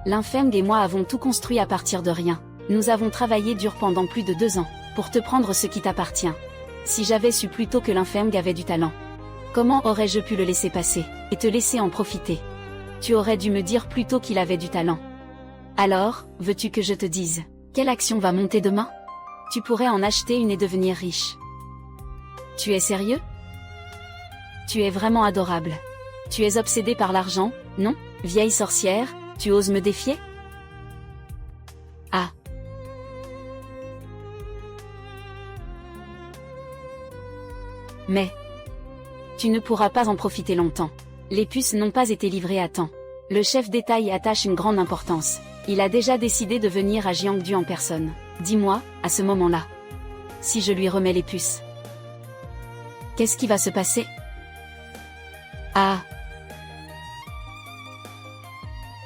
Linfeng et moi avons tout construit à partir de rien. Nous avons travaillé dur pendant plus de 2 ans pour te prendre ce qui t'appartient. Si j'avais su plus tôt que Linfeng avait du talent, comment aurais-je pu le laisser passer et te laisser en profiter? Tu aurais dû me dire plus tôt qu'il avait du talent. Alors, veux-tu que je te dise quelle action va monter demain? Tu pourrais en acheter une et devenir riche. Tu es sérieux? Tu es vraiment adorable. Tu es obsédé par l'argent, non, vieille sorcière, tu oses me défier? Ah. Mais tu ne pourras pas en profiter longtemps. Les puces n'ont pas été livrées à temps. Le chef d'État y attache une grande importance. Il a déjà décidé de venir à Jiangdu en personne. Dis-moi, à ce moment-là, si je lui remets les puces, qu'est-ce qui va se passer? Ah.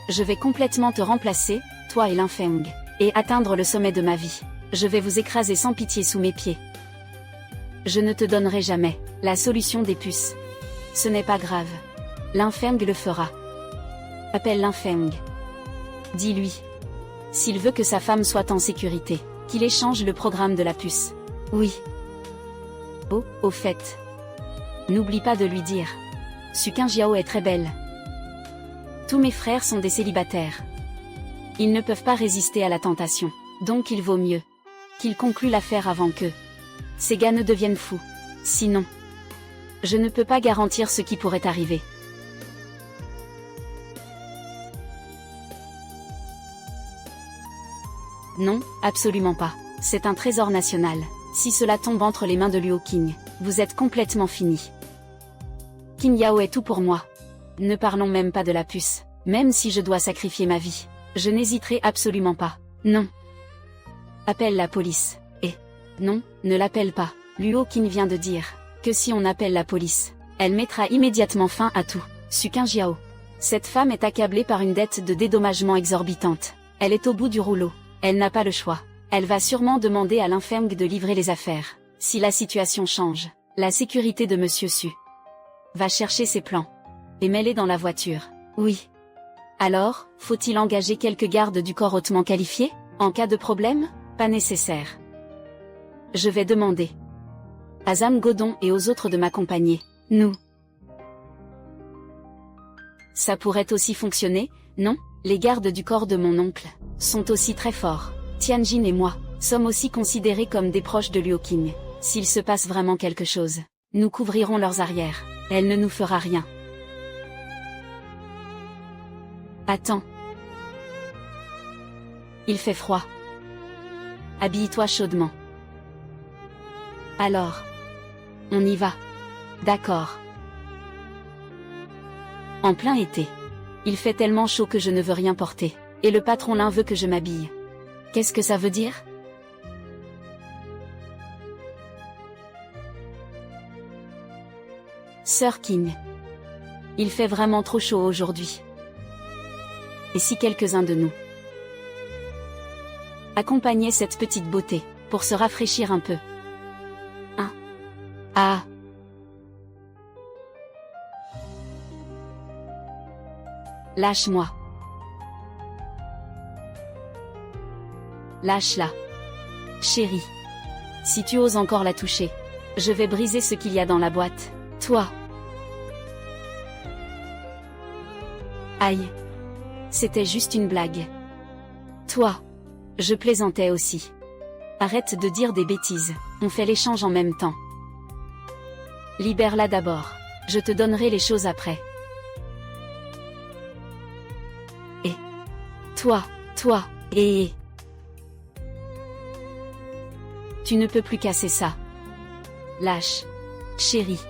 Je vais complètement te remplacer, toi et Linfeng, et atteindre le sommet de ma vie. Je vais vous écraser sans pitié sous mes pieds. Je ne te donnerai jamais la solution des puces. Ce n'est pas grave. Linfeng le fera. Appelle Linfeng. Dis-lui. S'il veut que sa femme soit en sécurité, qu'il échange le programme de la puce. Oui. Oh, au fait. N'oublie pas de lui dire. Su Qingjiao est très belle. Tous mes frères sont des célibataires. Ils ne peuvent pas résister à la tentation, donc il vaut mieux qu'ils concluent l'affaire avant que ces gars ne deviennent fous. Sinon, je ne peux pas garantir ce qui pourrait arriver. Non, absolument pas. C'est un trésor national. Si cela tombe entre les mains de Luo Qing, vous êtes complètement fini. Qing Yao est tout pour moi. Ne parlons même pas de la puce. Même si je dois sacrifier ma vie, je n'hésiterai absolument pas. Non. Appelle la police. Et non, ne l'appelle pas. Luo Qing vient de dire que si on appelle la police, elle mettra immédiatement fin à tout. Su Qing Yao. Cette femme est accablée par une dette de dédommagement exorbitante. Elle est au bout du rouleau. Elle n'a pas le choix. Elle va sûrement demander à l'infirme de livrer les affaires. Si la situation change, la sécurité de Monsieur Su va chercher ses plans et mêler dans la voiture. Oui. Alors, faut-il engager quelques gardes du corps hautement qualifiés? En cas de problème? Pas nécessaire. Je vais demander à Zam Godong et aux autres de m'accompagner. Nous. Ça pourrait aussi fonctionner, non? Les gardes du corps de mon oncle sont aussi très forts. Tianjin et moi sommes aussi considérés comme des proches de Luo Qing. S'il se passe vraiment quelque chose, nous couvrirons leurs arrières. Elle ne nous fera rien. Attends. Il fait froid. Habille-toi chaudement. Alors. On y va. D'accord. En plein été. Il fait tellement chaud que je ne veux rien porter. Et le patron Lin veut que je m'habille. Qu'est-ce que ça veut dire? Sœur Qing. Il fait vraiment trop chaud aujourd'hui. Et si quelques-uns de nous accompagnaient cette petite beauté, pour se rafraîchir un peu? Hein? Ah! Lâche-moi. Lâche-la. Chérie. Si tu oses encore la toucher, je vais briser ce qu'il y a dans la boîte. Toi. Aïe. C'était juste une blague. Toi. Je plaisantais aussi. Arrête de dire des bêtises, on fait l'échange en même temps. Libère-la d'abord. Je te donnerai les choses après. Et. Toi, et. Tu ne peux plus casser ça. Lâche. Chérie.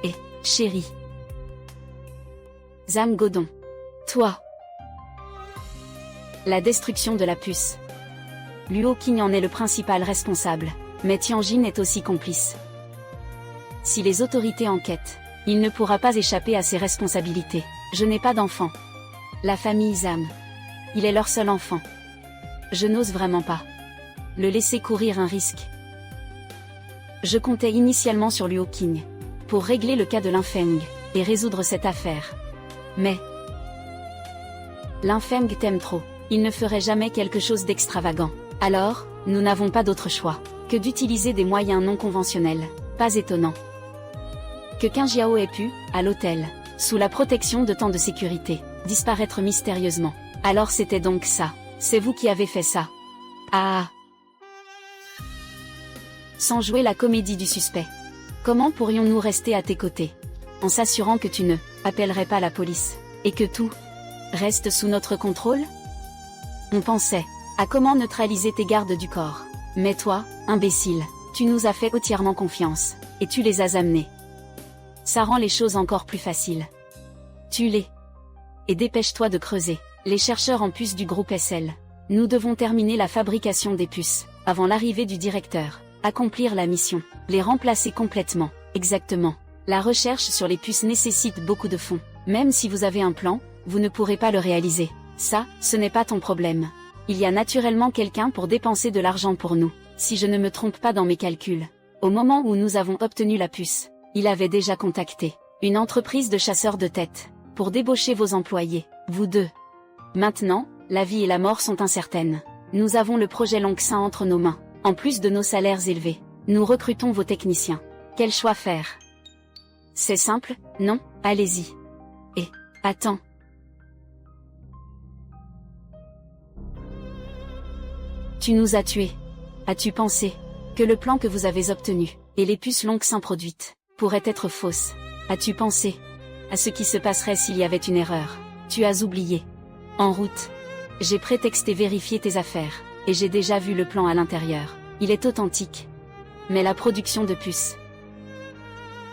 Et, chérie. Zam Godong. Toi. La destruction de la puce. Luo Qing en est le principal responsable, mais Tianjin est aussi complice. Si les autorités enquêtent, il ne pourra pas échapper à ses responsabilités. Je n'ai pas d'enfant. La famille Zam. Il est leur seul enfant. Je n'ose vraiment pas le laisser courir un risque. Je comptais initialement sur Luo Qing pour régler le cas de Lin Feng et résoudre cette affaire. Mais Lin Feng t'aime trop. Il ne ferait jamais quelque chose d'extravagant. Alors, nous n'avons pas d'autre choix que d'utiliser des moyens non conventionnels. Pas étonnant que Qing Jiao ait pu, à l'hôtel, sous la protection de tant de sécurité, disparaître mystérieusement. Alors c'était donc ça. C'est vous qui avez fait ça. Ah. Sans jouer la comédie du suspect. Comment pourrions-nous rester à tes côtés, en s'assurant que tu ne appellerais pas la police, et que tout reste sous notre contrôle? On pensait à comment neutraliser tes gardes du corps. Mais toi, imbécile, tu nous as fait entièrement confiance, et tu les as amenés. Ça rend les choses encore plus faciles. Tue-les. Et dépêche-toi de creuser les chercheurs en puces du groupe SL. Nous devons terminer la fabrication des puces, avant l'arrivée du directeur. Accomplir la mission, les remplacer complètement. Exactement. La recherche sur les puces nécessite beaucoup de fonds. Même si vous avez un plan, vous ne pourrez pas le réaliser. Ça, ce n'est pas ton problème. Il y a naturellement quelqu'un pour dépenser de l'argent pour nous. Si je ne me trompe pas dans mes calculs. Au moment où nous avons obtenu la puce, il avait déjà contacté une entreprise de chasseurs de tête pour débaucher vos employés, vous deux. Maintenant, la vie et la mort sont incertaines. Nous avons le projet Longxin entre nos mains. En plus de nos salaires élevés, nous recrutons vos techniciens. Quel choix faire? C'est simple, non? Allez-y. Et, attends. Tu nous as tués. As-tu pensé que le plan que vous avez obtenu, et les puces Longxin produites, pourraient être fausses? As-tu pensé à ce qui se passerait s'il y avait une erreur? Tu as oublié. En route. J'ai prétexté vérifier tes affaires, et j'ai déjà vu le plan à l'intérieur. Il est authentique. Mais la production de puces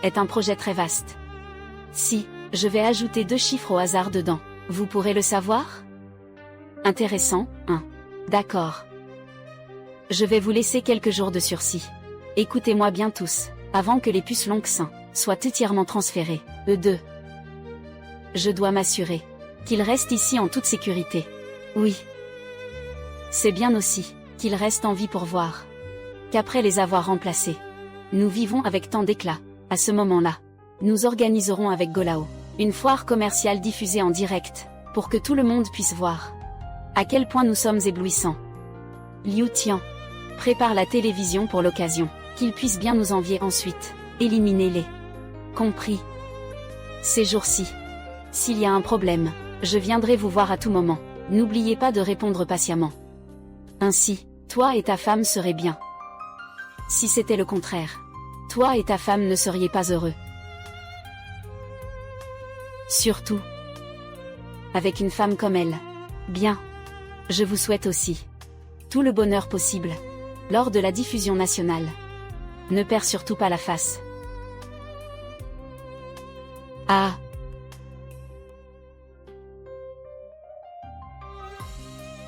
est un projet très vaste. Si, je vais ajouter 2 chiffres au hasard dedans. Vous pourrez le savoir? Intéressant, hein. D'accord. Je vais vous laisser quelques jours de sursis. Écoutez-moi bien tous, avant que les puces Longue-Saint soient entièrement transférées, E2. Je dois m'assurer qu'ils restent ici en toute sécurité. Oui. C'est bien aussi qu'ils restent en vie pour voir qu'après les avoir remplacés, nous vivons avec tant d'éclat. À ce moment-là, nous organiserons avec Golao une foire commerciale diffusée en direct, pour que tout le monde puisse voir à quel point nous sommes éblouissants. Liu Tian prépare la télévision pour l'occasion, qu'ils puissent bien nous envier ensuite. Éliminez-les. Compris. Ces jours-ci, s'il y a un problème, je viendrai vous voir à tout moment. N'oubliez pas de répondre patiemment. Ainsi, toi et ta femme seraient bien. Si c'était le contraire, toi et ta femme ne seriez pas heureux. Surtout avec une femme comme elle. Bien. Je vous souhaite aussi tout le bonheur possible lors de la diffusion nationale. Ne perds surtout pas la face. Ah.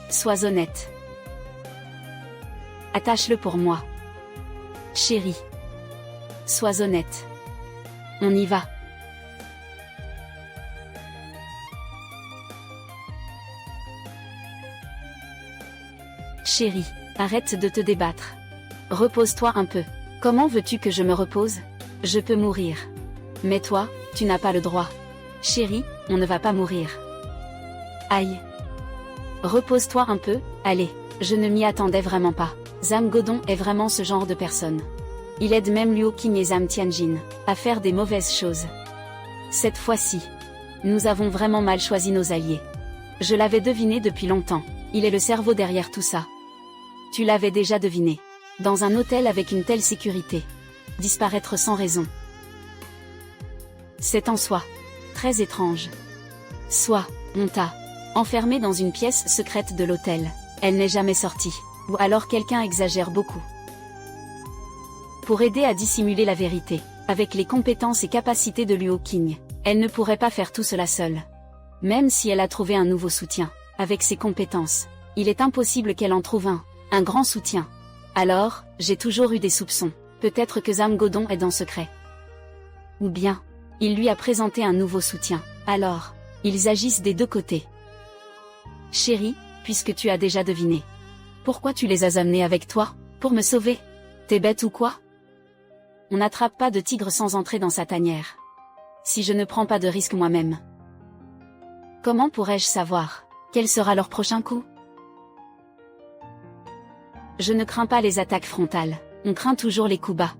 Sois honnête. Attache-le pour moi. Chérie. Sois honnête. On y va. Chérie, arrête de te débattre. Repose-toi un peu. Comment veux-tu que je me repose? Je peux mourir. Mais toi, tu n'as pas le droit. Chérie, on ne va pas mourir. Aïe. Repose-toi un peu, allez, je ne m'y attendais vraiment pas. Zhang Godong est vraiment ce genre de personne. Il aide même Liu Qing et Zhang Tianjin à faire des mauvaises choses. Cette fois-ci, nous avons vraiment mal choisi nos alliés. Je l'avais deviné depuis longtemps, il est le cerveau derrière tout ça. Tu l'avais déjà deviné. Dans un hôtel avec une telle sécurité. Disparaître sans raison. C'est en soi très étrange. Soit, on t'a enfermé dans une pièce secrète de l'hôtel. Elle n'est jamais sortie. Ou alors quelqu'un exagère beaucoup. Pour aider à dissimuler la vérité, avec les compétences et capacités de Liu Qing, elle ne pourrait pas faire tout cela seule. Même si elle a trouvé un nouveau soutien, avec ses compétences, il est impossible qu'elle en trouve un grand soutien. Alors, j'ai toujours eu des soupçons. Peut-être que Zhang Godong est dans secret. Ou bien, il lui a présenté un nouveau soutien. Alors, ils agissent des deux côtés. Chérie, puisque tu as déjà deviné. Pourquoi tu les as amenés avec toi? Pour me sauver? T'es bête ou quoi? On n'attrape pas de tigre sans entrer dans sa tanière. Si je ne prends pas de risque moi-même. Comment pourrais-je savoir quel sera leur prochain coup? Je ne crains pas les attaques frontales, on craint toujours les coups bas.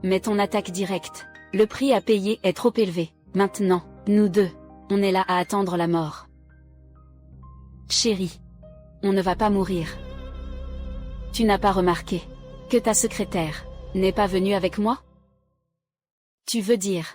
Mais ton attaque directe, le prix à payer est trop élevé. Maintenant, nous deux, on est là à attendre la mort. Chérie, on ne va pas mourir. Tu n'as pas remarqué que ta secrétaire n'est pas venue avec moi? Tu veux dire?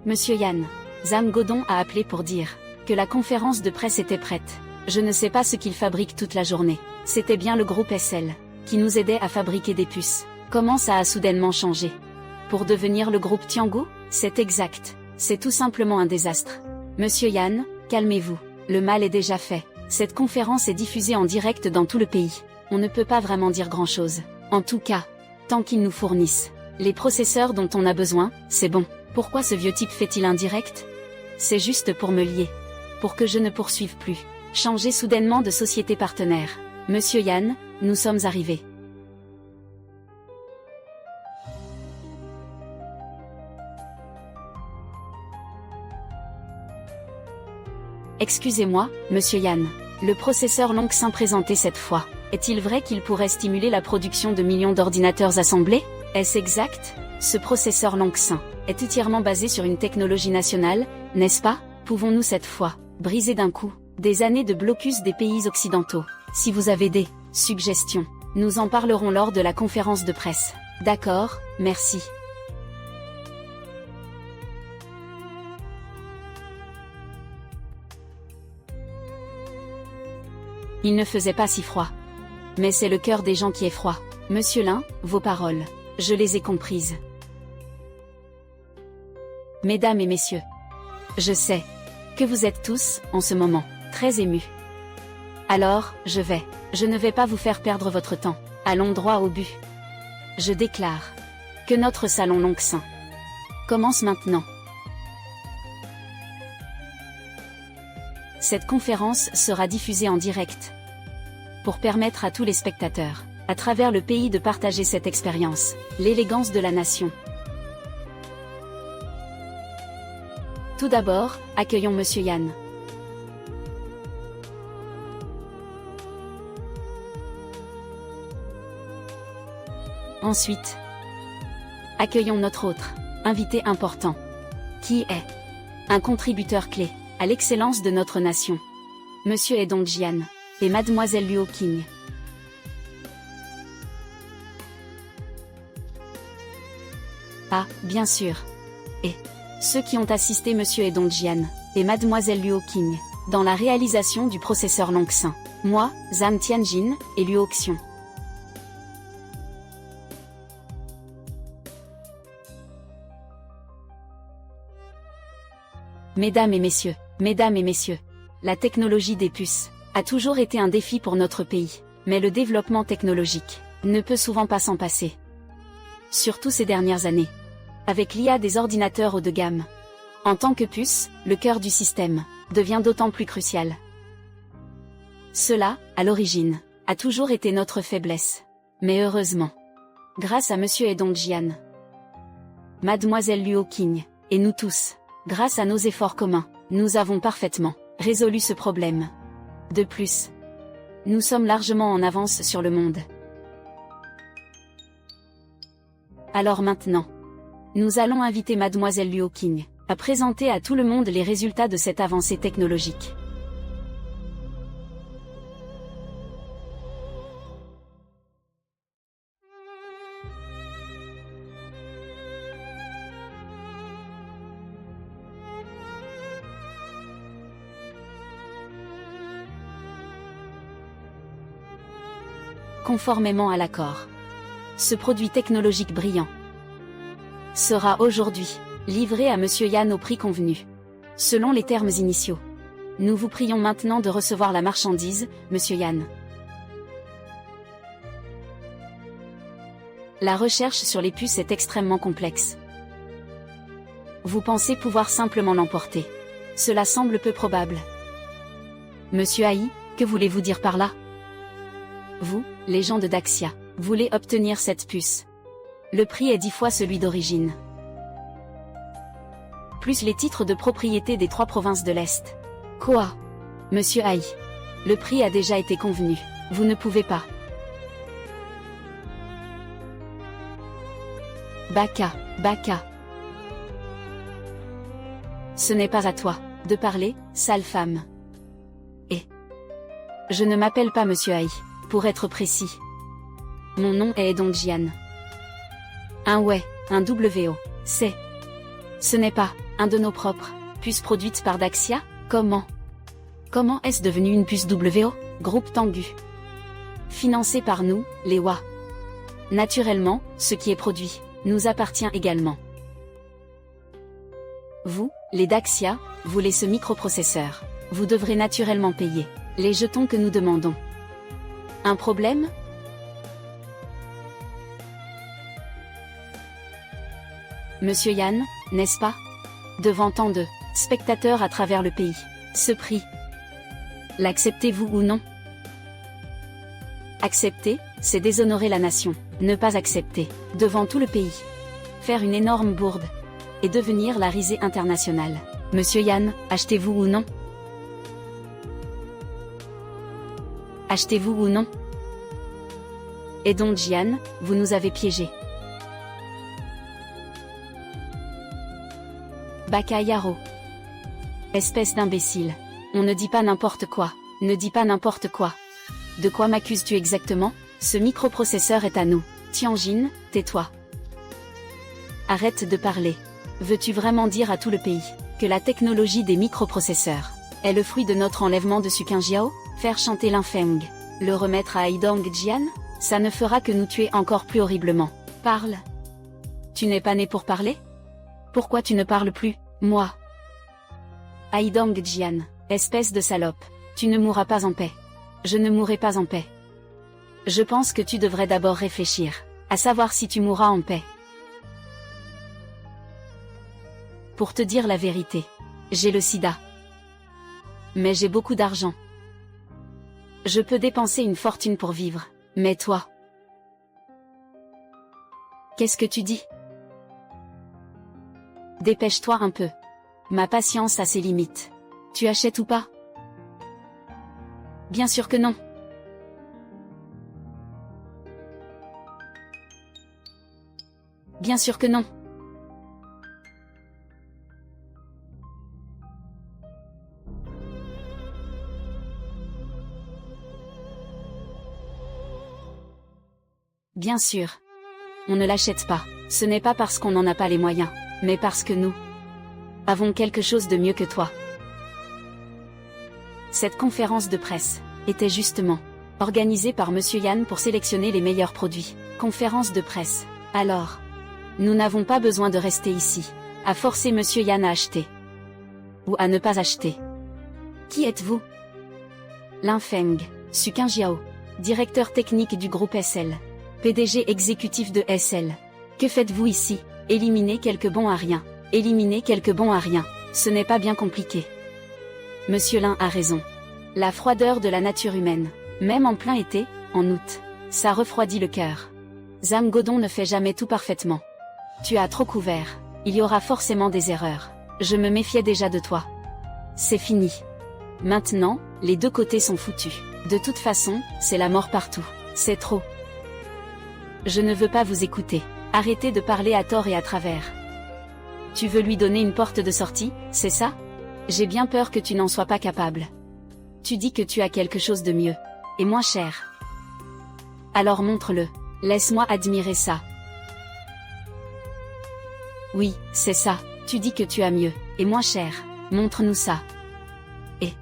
Monsieur Yan, Zhang Godong a appelé pour dire que la conférence de presse était prête. Je ne sais pas ce qu'il fabrique toute la journée. C'était bien le groupe SL qui nous aidait à fabriquer des puces. Comment ça a soudainement changé? Pour devenir le groupe Tiangou? C'est exact. C'est tout simplement un désastre. Monsieur Yan, calmez-vous. Le mal est déjà fait. Cette conférence est diffusée en direct dans tout le pays. On ne peut pas vraiment dire grand-chose. En tout cas, tant qu'ils nous fournissent les processeurs dont on a besoin, c'est bon. Pourquoi ce vieux type fait-il un direct? C'est juste pour me lier. Pour que je ne poursuive plus. Changer soudainement de société partenaire. Monsieur Yan, nous sommes arrivés. Excusez-moi, Monsieur Yan. Le processeur Longue-Saint présenté cette fois. Est-il vrai qu'il pourrait stimuler la production de millions d'ordinateurs assemblés? Est-ce exact? Ce processeur Longue-Saint est entièrement basé sur une technologie nationale, n'est-ce pas? Pouvons-nous cette fois briser d'un coup des années de blocus des pays occidentaux? Si vous avez des suggestions, nous en parlerons lors de la conférence de presse. D'accord, merci. Il ne faisait pas si froid. Mais c'est le cœur des gens qui est froid. Monsieur Lin, vos paroles. Je les ai comprises. Mesdames et messieurs. Je sais que vous êtes tous, en ce moment, très émus. Alors, je ne vais pas vous faire perdre votre temps. Allons droit au but. Je déclare que notre salon Longxin commence maintenant. Cette conférence sera diffusée en direct pour permettre à tous les spectateurs, à travers le pays, de partager cette expérience, l'élégance de la nation. Tout d'abord, accueillons Monsieur Yan. Ensuite, accueillons notre autre invité important, qui est un contributeur clé à l'excellence de notre nation, Monsieur Edong Jian et Mademoiselle Luo Qing. Ah, bien sûr. Et ceux qui ont assisté Monsieur Edong Jian et Mademoiselle Luo Qing dans la réalisation du processeur Longxin. Moi, Zhang Tianjin et Luo Xiong. Mesdames et messieurs, la technologie des puces a toujours été un défi pour notre pays, mais le développement technologique ne peut souvent pas s'en passer. Surtout ces dernières années, avec l'IA des ordinateurs haut de gamme. En tant que puce, le cœur du système devient d'autant plus crucial. Cela, à l'origine, a toujours été notre faiblesse. Mais heureusement, grâce à Monsieur Edong Jian, Mademoiselle Luo Qing, et nous tous, grâce à nos efforts communs, nous avons parfaitement résolu ce problème. De plus, nous sommes largement en avance sur le monde. Alors maintenant, nous allons inviter Mademoiselle Luo Qing à présenter à tout le monde les résultats de cette avancée technologique. Conformément à l'accord, ce produit technologique brillant sera aujourd'hui livré à Monsieur Yan au prix convenu, selon les termes initiaux. Nous vous prions maintenant de recevoir la marchandise, Monsieur Yan. La recherche sur les puces est extrêmement complexe. Vous pensez pouvoir simplement l'emporter. Cela semble peu probable. Monsieur Ai, que voulez-vous dire par là? Vous, les gens de Daxia, voulez obtenir cette puce. Le prix est 10 fois celui d'origine. Plus les titres de propriété des 3 provinces de l'Est. Quoi? Monsieur Ai, le prix a déjà été convenu. Vous ne pouvez pas. Baka. Ce n'est pas à toi de parler, sale femme. Et je ne m'appelle pas Monsieur Ai. Pour être précis. Mon nom est Edong Jian. Un WO. Ce n'est pas un de nos propres puces produites par Daxia? Comment est-ce devenu une puce WO? Groupe Tengu. Financé par nous, les WA. Naturellement, ce qui est produit nous appartient également. Vous, les Daxia, voulez ce microprocesseur. Vous devrez naturellement payer les jetons que nous demandons. Un problème? Monsieur Yan, n'est-ce pas? Devant tant de spectateurs à travers le pays, ce prix, l'acceptez-vous ou non? Accepter, c'est déshonorer la nation. Ne pas accepter, devant tout le pays, faire une énorme bourde, et devenir la risée internationale. Monsieur Yan, achetez-vous ou non? Achetez-vous ou non? Edong Jian, vous nous avez piégés. Baka Yaro. Espèce d'imbécile. On ne dit pas n'importe quoi. Ne dis pas n'importe quoi. De quoi m'accuses-tu exactement? Ce microprocesseur est à nous. Tianjin, tais-toi. Arrête de parler. Veux-tu vraiment dire à tout le pays que la technologie des microprocesseurs est le fruit de notre enlèvement de Su Qingjiao? Faire chanter l'Infeng. Le remettre à Aidong Jian? Ça ne fera que nous tuer encore plus horriblement. Parle. Tu n'es pas né pour parler? Pourquoi tu ne parles plus, moi? Aidong Jian, espèce de salope. Tu ne mourras pas en paix. Je ne mourrai pas en paix. Je pense que tu devrais d'abord réfléchir, à savoir si tu mourras en paix. Pour te dire la vérité, j'ai le sida. Mais j'ai beaucoup d'argent. Je peux dépenser une fortune pour vivre, mais toi... Qu'est-ce que tu dis? Dépêche-toi un peu. Ma patience a ses limites. Tu achètes ou pas? Bien sûr que non. Bien sûr que non. Bien sûr. On ne l'achète pas. Ce n'est pas parce qu'on n'en a pas les moyens, mais parce que nous avons quelque chose de mieux que toi. Cette conférence de presse était justement organisée par Monsieur Yan pour sélectionner les meilleurs produits. Conférence de presse. Alors, nous n'avons pas besoin de rester ici, à forcer Monsieur Yan à acheter. Ou à ne pas acheter. Qui êtes-vous? L'Infeng, Suqin Jiao, directeur technique du groupe SL. PDG exécutif de SL. Que faites-vous ici? Éliminer quelques bons à rien. Éliminer quelques bons à rien. Ce n'est pas bien compliqué. Monsieur Lin a raison. La froideur de la nature humaine, même en plein été, en août, ça refroidit le cœur. Zhang Godong ne fait jamais tout parfaitement. Tu as trop couvert, il y aura forcément des erreurs. Je me méfiais déjà de toi. C'est fini. Maintenant, les deux côtés sont foutus. De toute façon, c'est la mort partout. C'est trop. Je ne veux pas vous écouter. Arrêtez de parler à tort et à travers. Tu veux lui donner une porte de sortie, c'est ça? J'ai bien peur que tu n'en sois pas capable. Tu dis que tu as quelque chose de mieux. Et moins cher. Alors montre-le. Laisse-moi admirer ça. Oui, c'est ça. Tu dis que tu as mieux. Et moins cher. Montre-nous ça. Et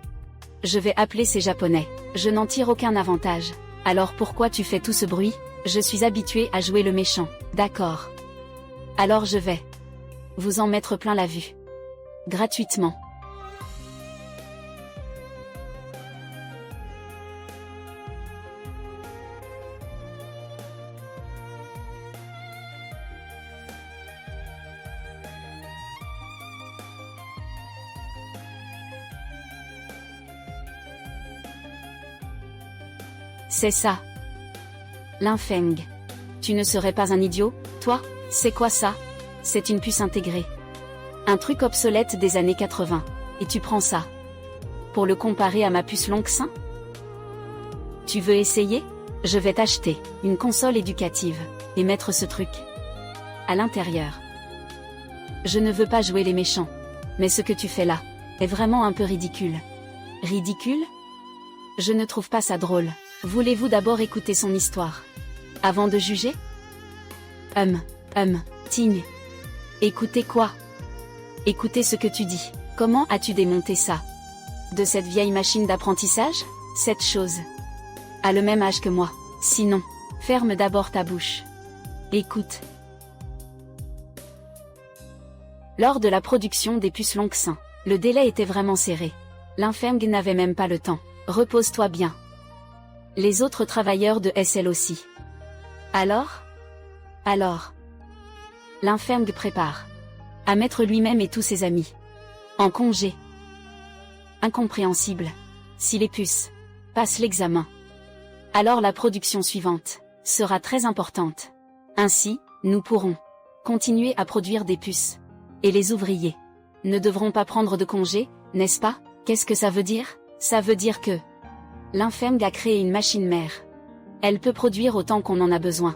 je vais appeler ces Japonais. Je n'en tire aucun avantage. Alors pourquoi tu fais tout ce bruit? Je suis habitué à jouer le méchant. D'accord. Alors je vais vous en mettre plein la vue. Gratuitement. C'est ça. L'Infeng. Tu ne serais pas un idiot, toi? C'est quoi ça? C'est une puce intégrée. Un truc obsolète des années 80. Et tu prends ça pour le comparer à ma puce Lonxin? Tu veux essayer? Je vais t'acheter une console éducative et mettre ce truc à l'intérieur. Je ne veux pas jouer les méchants. Mais ce que tu fais là est vraiment un peu ridicule. Ridicule? Je ne trouve pas ça drôle. Voulez-vous d'abord écouter son histoire avant de juger? Ting. Écoutez quoi? Écoutez ce que tu dis. Comment as-tu démonté ça? De cette vieille machine d'apprentissage? Cette chose a le même âge que moi. Sinon, ferme d'abord ta bouche. Écoute. Lors de la production des puces Lonxin, le délai était vraiment serré. L'Infeng n'avait même pas le temps. Repose-toi bien. Les autres travailleurs de SL aussi. Alors, l'Infeng prépare à mettre lui-même et tous ses amis en congé. Incompréhensible. Si les puces passent l'examen, alors la production suivante sera très importante. Ainsi, nous pourrons continuer à produire des puces. Et les ouvriers ne devront pas prendre de congé, n'est-ce pas? Qu'est-ce que ça veut dire? Ça veut dire que l'Infeng a créé une machine mère. Elle peut produire autant qu'on en a besoin.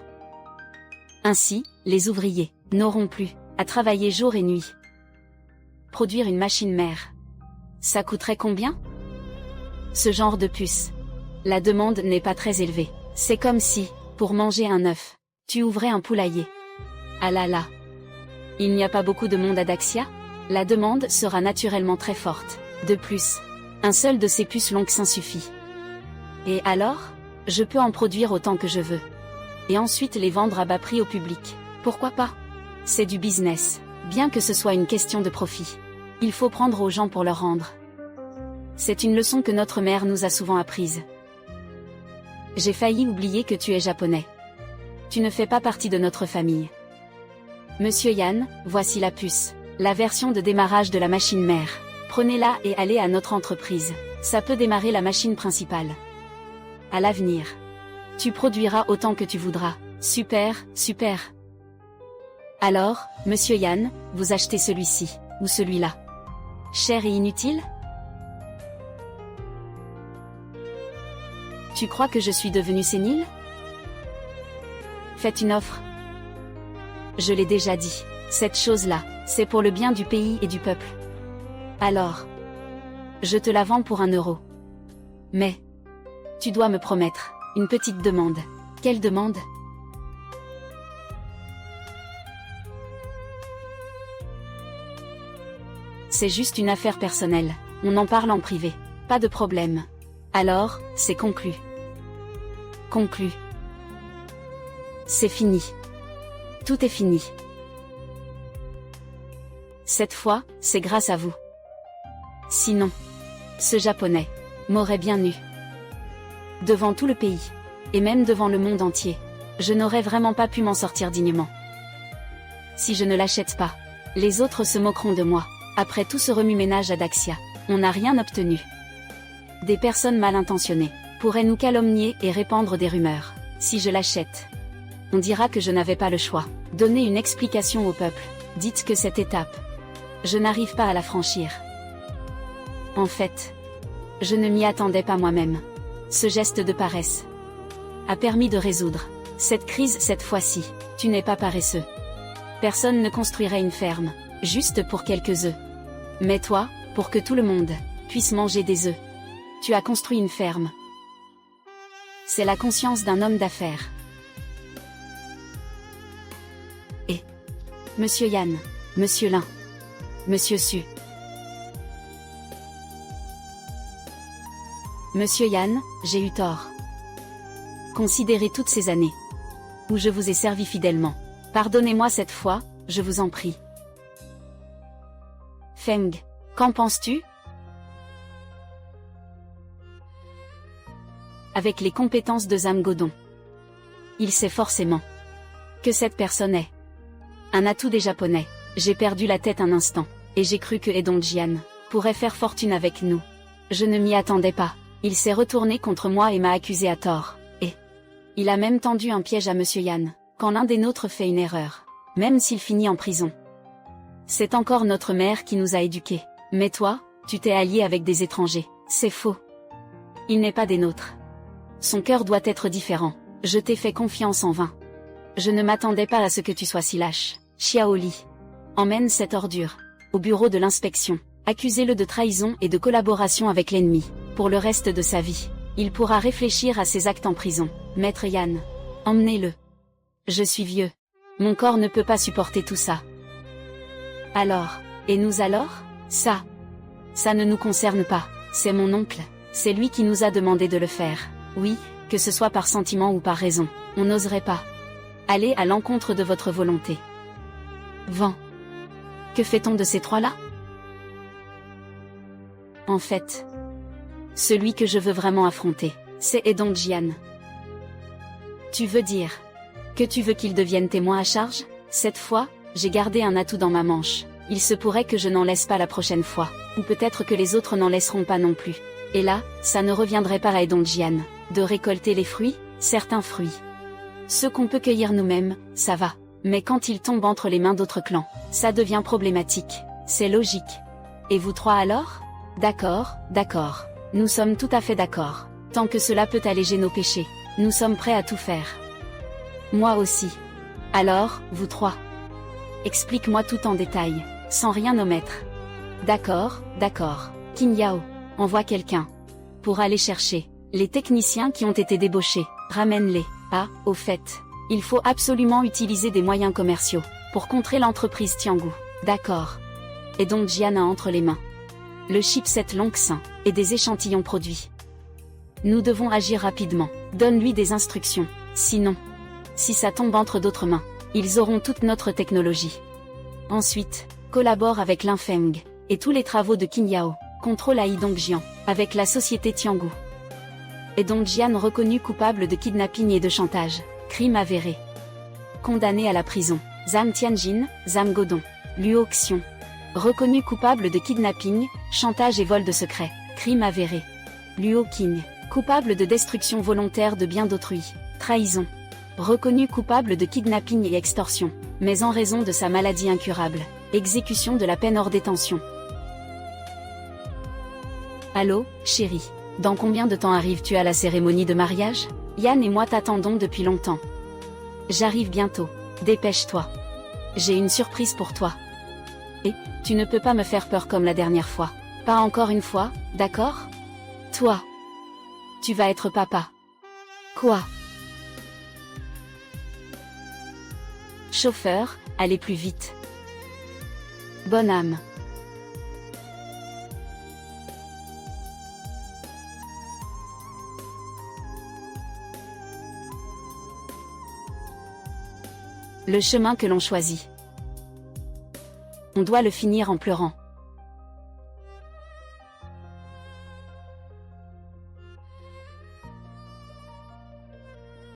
Ainsi, les ouvriers n'auront plus à travailler jour et nuit. Produire une machine mère. Ça coûterait combien? Ce genre de puce. La demande n'est pas très élevée. C'est comme si, pour manger un œuf, tu ouvrais un poulailler. Ah là là. Il n'y a pas beaucoup de monde à Daxia? La demande sera naturellement très forte. De plus, un seul de ces puces Lonxin suffit Et alors? Je peux en produire autant que je veux. Et ensuite les vendre à bas prix au public. Pourquoi pas? C'est du business, bien que ce soit une question de profit. Il faut prendre aux gens pour leur rendre. C'est une leçon que notre mère nous a souvent apprise. J'ai failli oublier que tu es japonais. Tu ne fais pas partie de notre famille. Monsieur Yan, voici la puce, la version de démarrage de la machine mère. Prenez-la et allez à notre entreprise. Ça peut démarrer la machine principale. À l'avenir. Tu produiras autant que tu voudras. Super, super. Alors, Monsieur Yan, vous achetez celui-ci, ou celui-là. Cher et inutile? Tu crois que je suis devenu sénile? Faites une offre. Je l'ai déjà dit, cette chose-là, c'est pour le bien du pays et du peuple. Alors, je te la vends pour 1 euro. Mais, tu dois me promettre une petite demande. Quelle demande? C'est juste une affaire personnelle, on en parle en privé. Pas de problème. Alors, c'est conclu. Conclu. C'est fini. Tout est fini. Cette fois, c'est grâce à vous. Sinon, ce japonais m'aurait bien eu. Devant tout le pays. Et même devant le monde entier. Je n'aurais vraiment pas pu m'en sortir dignement. Si je ne l'achète pas, les autres se moqueront de moi. Après tout ce remue-ménage à Daxia, on n'a rien obtenu. Des personnes mal intentionnées pourraient nous calomnier et répandre des rumeurs. Si je l'achète, on dira que je n'avais pas le choix. Donnez une explication au peuple. Dites que cette étape, je n'arrive pas à la franchir. En fait, je ne m'y attendais pas moi-même. Ce geste de paresse a permis de résoudre cette crise cette fois-ci. Tu n'es pas paresseux. Personne ne construirait une ferme, juste pour quelques œufs. Mais toi, pour que tout le monde puisse manger des œufs, tu as construit une ferme. C'est la conscience d'un homme d'affaires. Et Monsieur Yan, Monsieur Lin, Monsieur Su. Monsieur Yan, j'ai eu tort. Considérez toutes ces années où je vous ai servi fidèlement. Pardonnez-moi cette fois, je vous en prie. Feng, qu'en penses-tu? Avec les compétences de Zhang Godong, il sait forcément que cette personne est un atout des Japonais. J'ai perdu la tête un instant, et j'ai cru que Edongjian pourrait faire fortune avec nous. Je ne m'y attendais pas. Il s'est retourné contre moi et m'a accusé à tort. Et il a même tendu un piège à Monsieur Yan, quand l'un des nôtres fait une erreur, même s'il finit en prison. C'est encore notre mère qui nous a éduqués. Mais toi, tu t'es allié avec des étrangers. C'est faux. Il n'est pas des nôtres. Son cœur doit être différent. Je t'ai fait confiance en vain. Je ne m'attendais pas à ce que tu sois si lâche. Xiaoli. Emmène cette ordure au bureau de l'inspection. Accusez-le de trahison et de collaboration avec l'ennemi. Pour le reste de sa vie, il pourra réfléchir à ses actes en prison. Maître Yan. Emmenez-le. Je suis vieux. Mon corps ne peut pas supporter tout ça. Alors, et nous alors? Ça ne nous concerne pas. C'est mon oncle. C'est lui qui nous a demandé de le faire. Oui, que ce soit par sentiment ou par raison, on n'oserait pas aller à l'encontre de votre volonté. Vent. Que fait-on de ces trois-là? En fait, celui que je veux vraiment affronter, c'est Edongjian. Tu veux dire que tu veux qu'il devienne témoin à charge? Cette fois, j'ai gardé un atout dans ma manche. Il se pourrait que je n'en laisse pas la prochaine fois, ou peut-être que les autres n'en laisseront pas non plus. Et là, ça ne reviendrait pas à Edongjian de récolter les fruits, certains fruits. Ceux qu'on peut cueillir nous-mêmes, ça va. Mais quand ils tombent entre les mains d'autres clans, ça devient problématique. C'est logique. Et vous trois alors? D'accord, d'accord. Nous sommes tout à fait d'accord. Tant que cela peut alléger nos péchés, nous sommes prêts à tout faire. Moi aussi. Alors, vous trois. Explique-moi tout en détail, sans rien omettre. D'accord, d'accord. Qin Yao, envoie quelqu'un pour aller chercher les techniciens qui ont été débauchés. Ramène-les. Ah, au fait, il faut absolument utiliser des moyens commerciaux pour contrer l'entreprise Tiangou. D'accord. Et donc Jian a entre les mains le chipset Long Xin et des échantillons produits. Nous devons agir rapidement. Donne-lui des instructions. Sinon, si ça tombe entre d'autres mains, ils auront toute notre technologie. Ensuite, collabore avec Linfeng et tous les travaux de Qin Yao. Contrôle Ai Dongjian avec la société Tianggu. Et Dongjian reconnu coupable de kidnapping et de chantage. Crime avéré. Condamné à la prison. Zhang Tianjin, Zhang Godong. Luo Xiong. Reconnu coupable de kidnapping, chantage et vol de secret. Crime avéré. Luo Qing. Coupable de destruction volontaire de biens d'autrui. Trahison. Reconnu coupable de kidnapping et extorsion, mais en raison de sa maladie incurable. Exécution de la peine hors détention. Allô, chérie. Dans combien de temps arrives-tu à la cérémonie de mariage? Yann et moi t'attendons depuis longtemps. J'arrive bientôt. Dépêche-toi. J'ai une surprise pour toi. Et, tu ne peux pas me faire peur comme la dernière fois. Pas encore une fois, d'accord? Toi. Tu vas être papa. Quoi? Chauffeur, allez plus vite. Bonne âme. Le chemin que l'on choisit. On doit le finir en pleurant.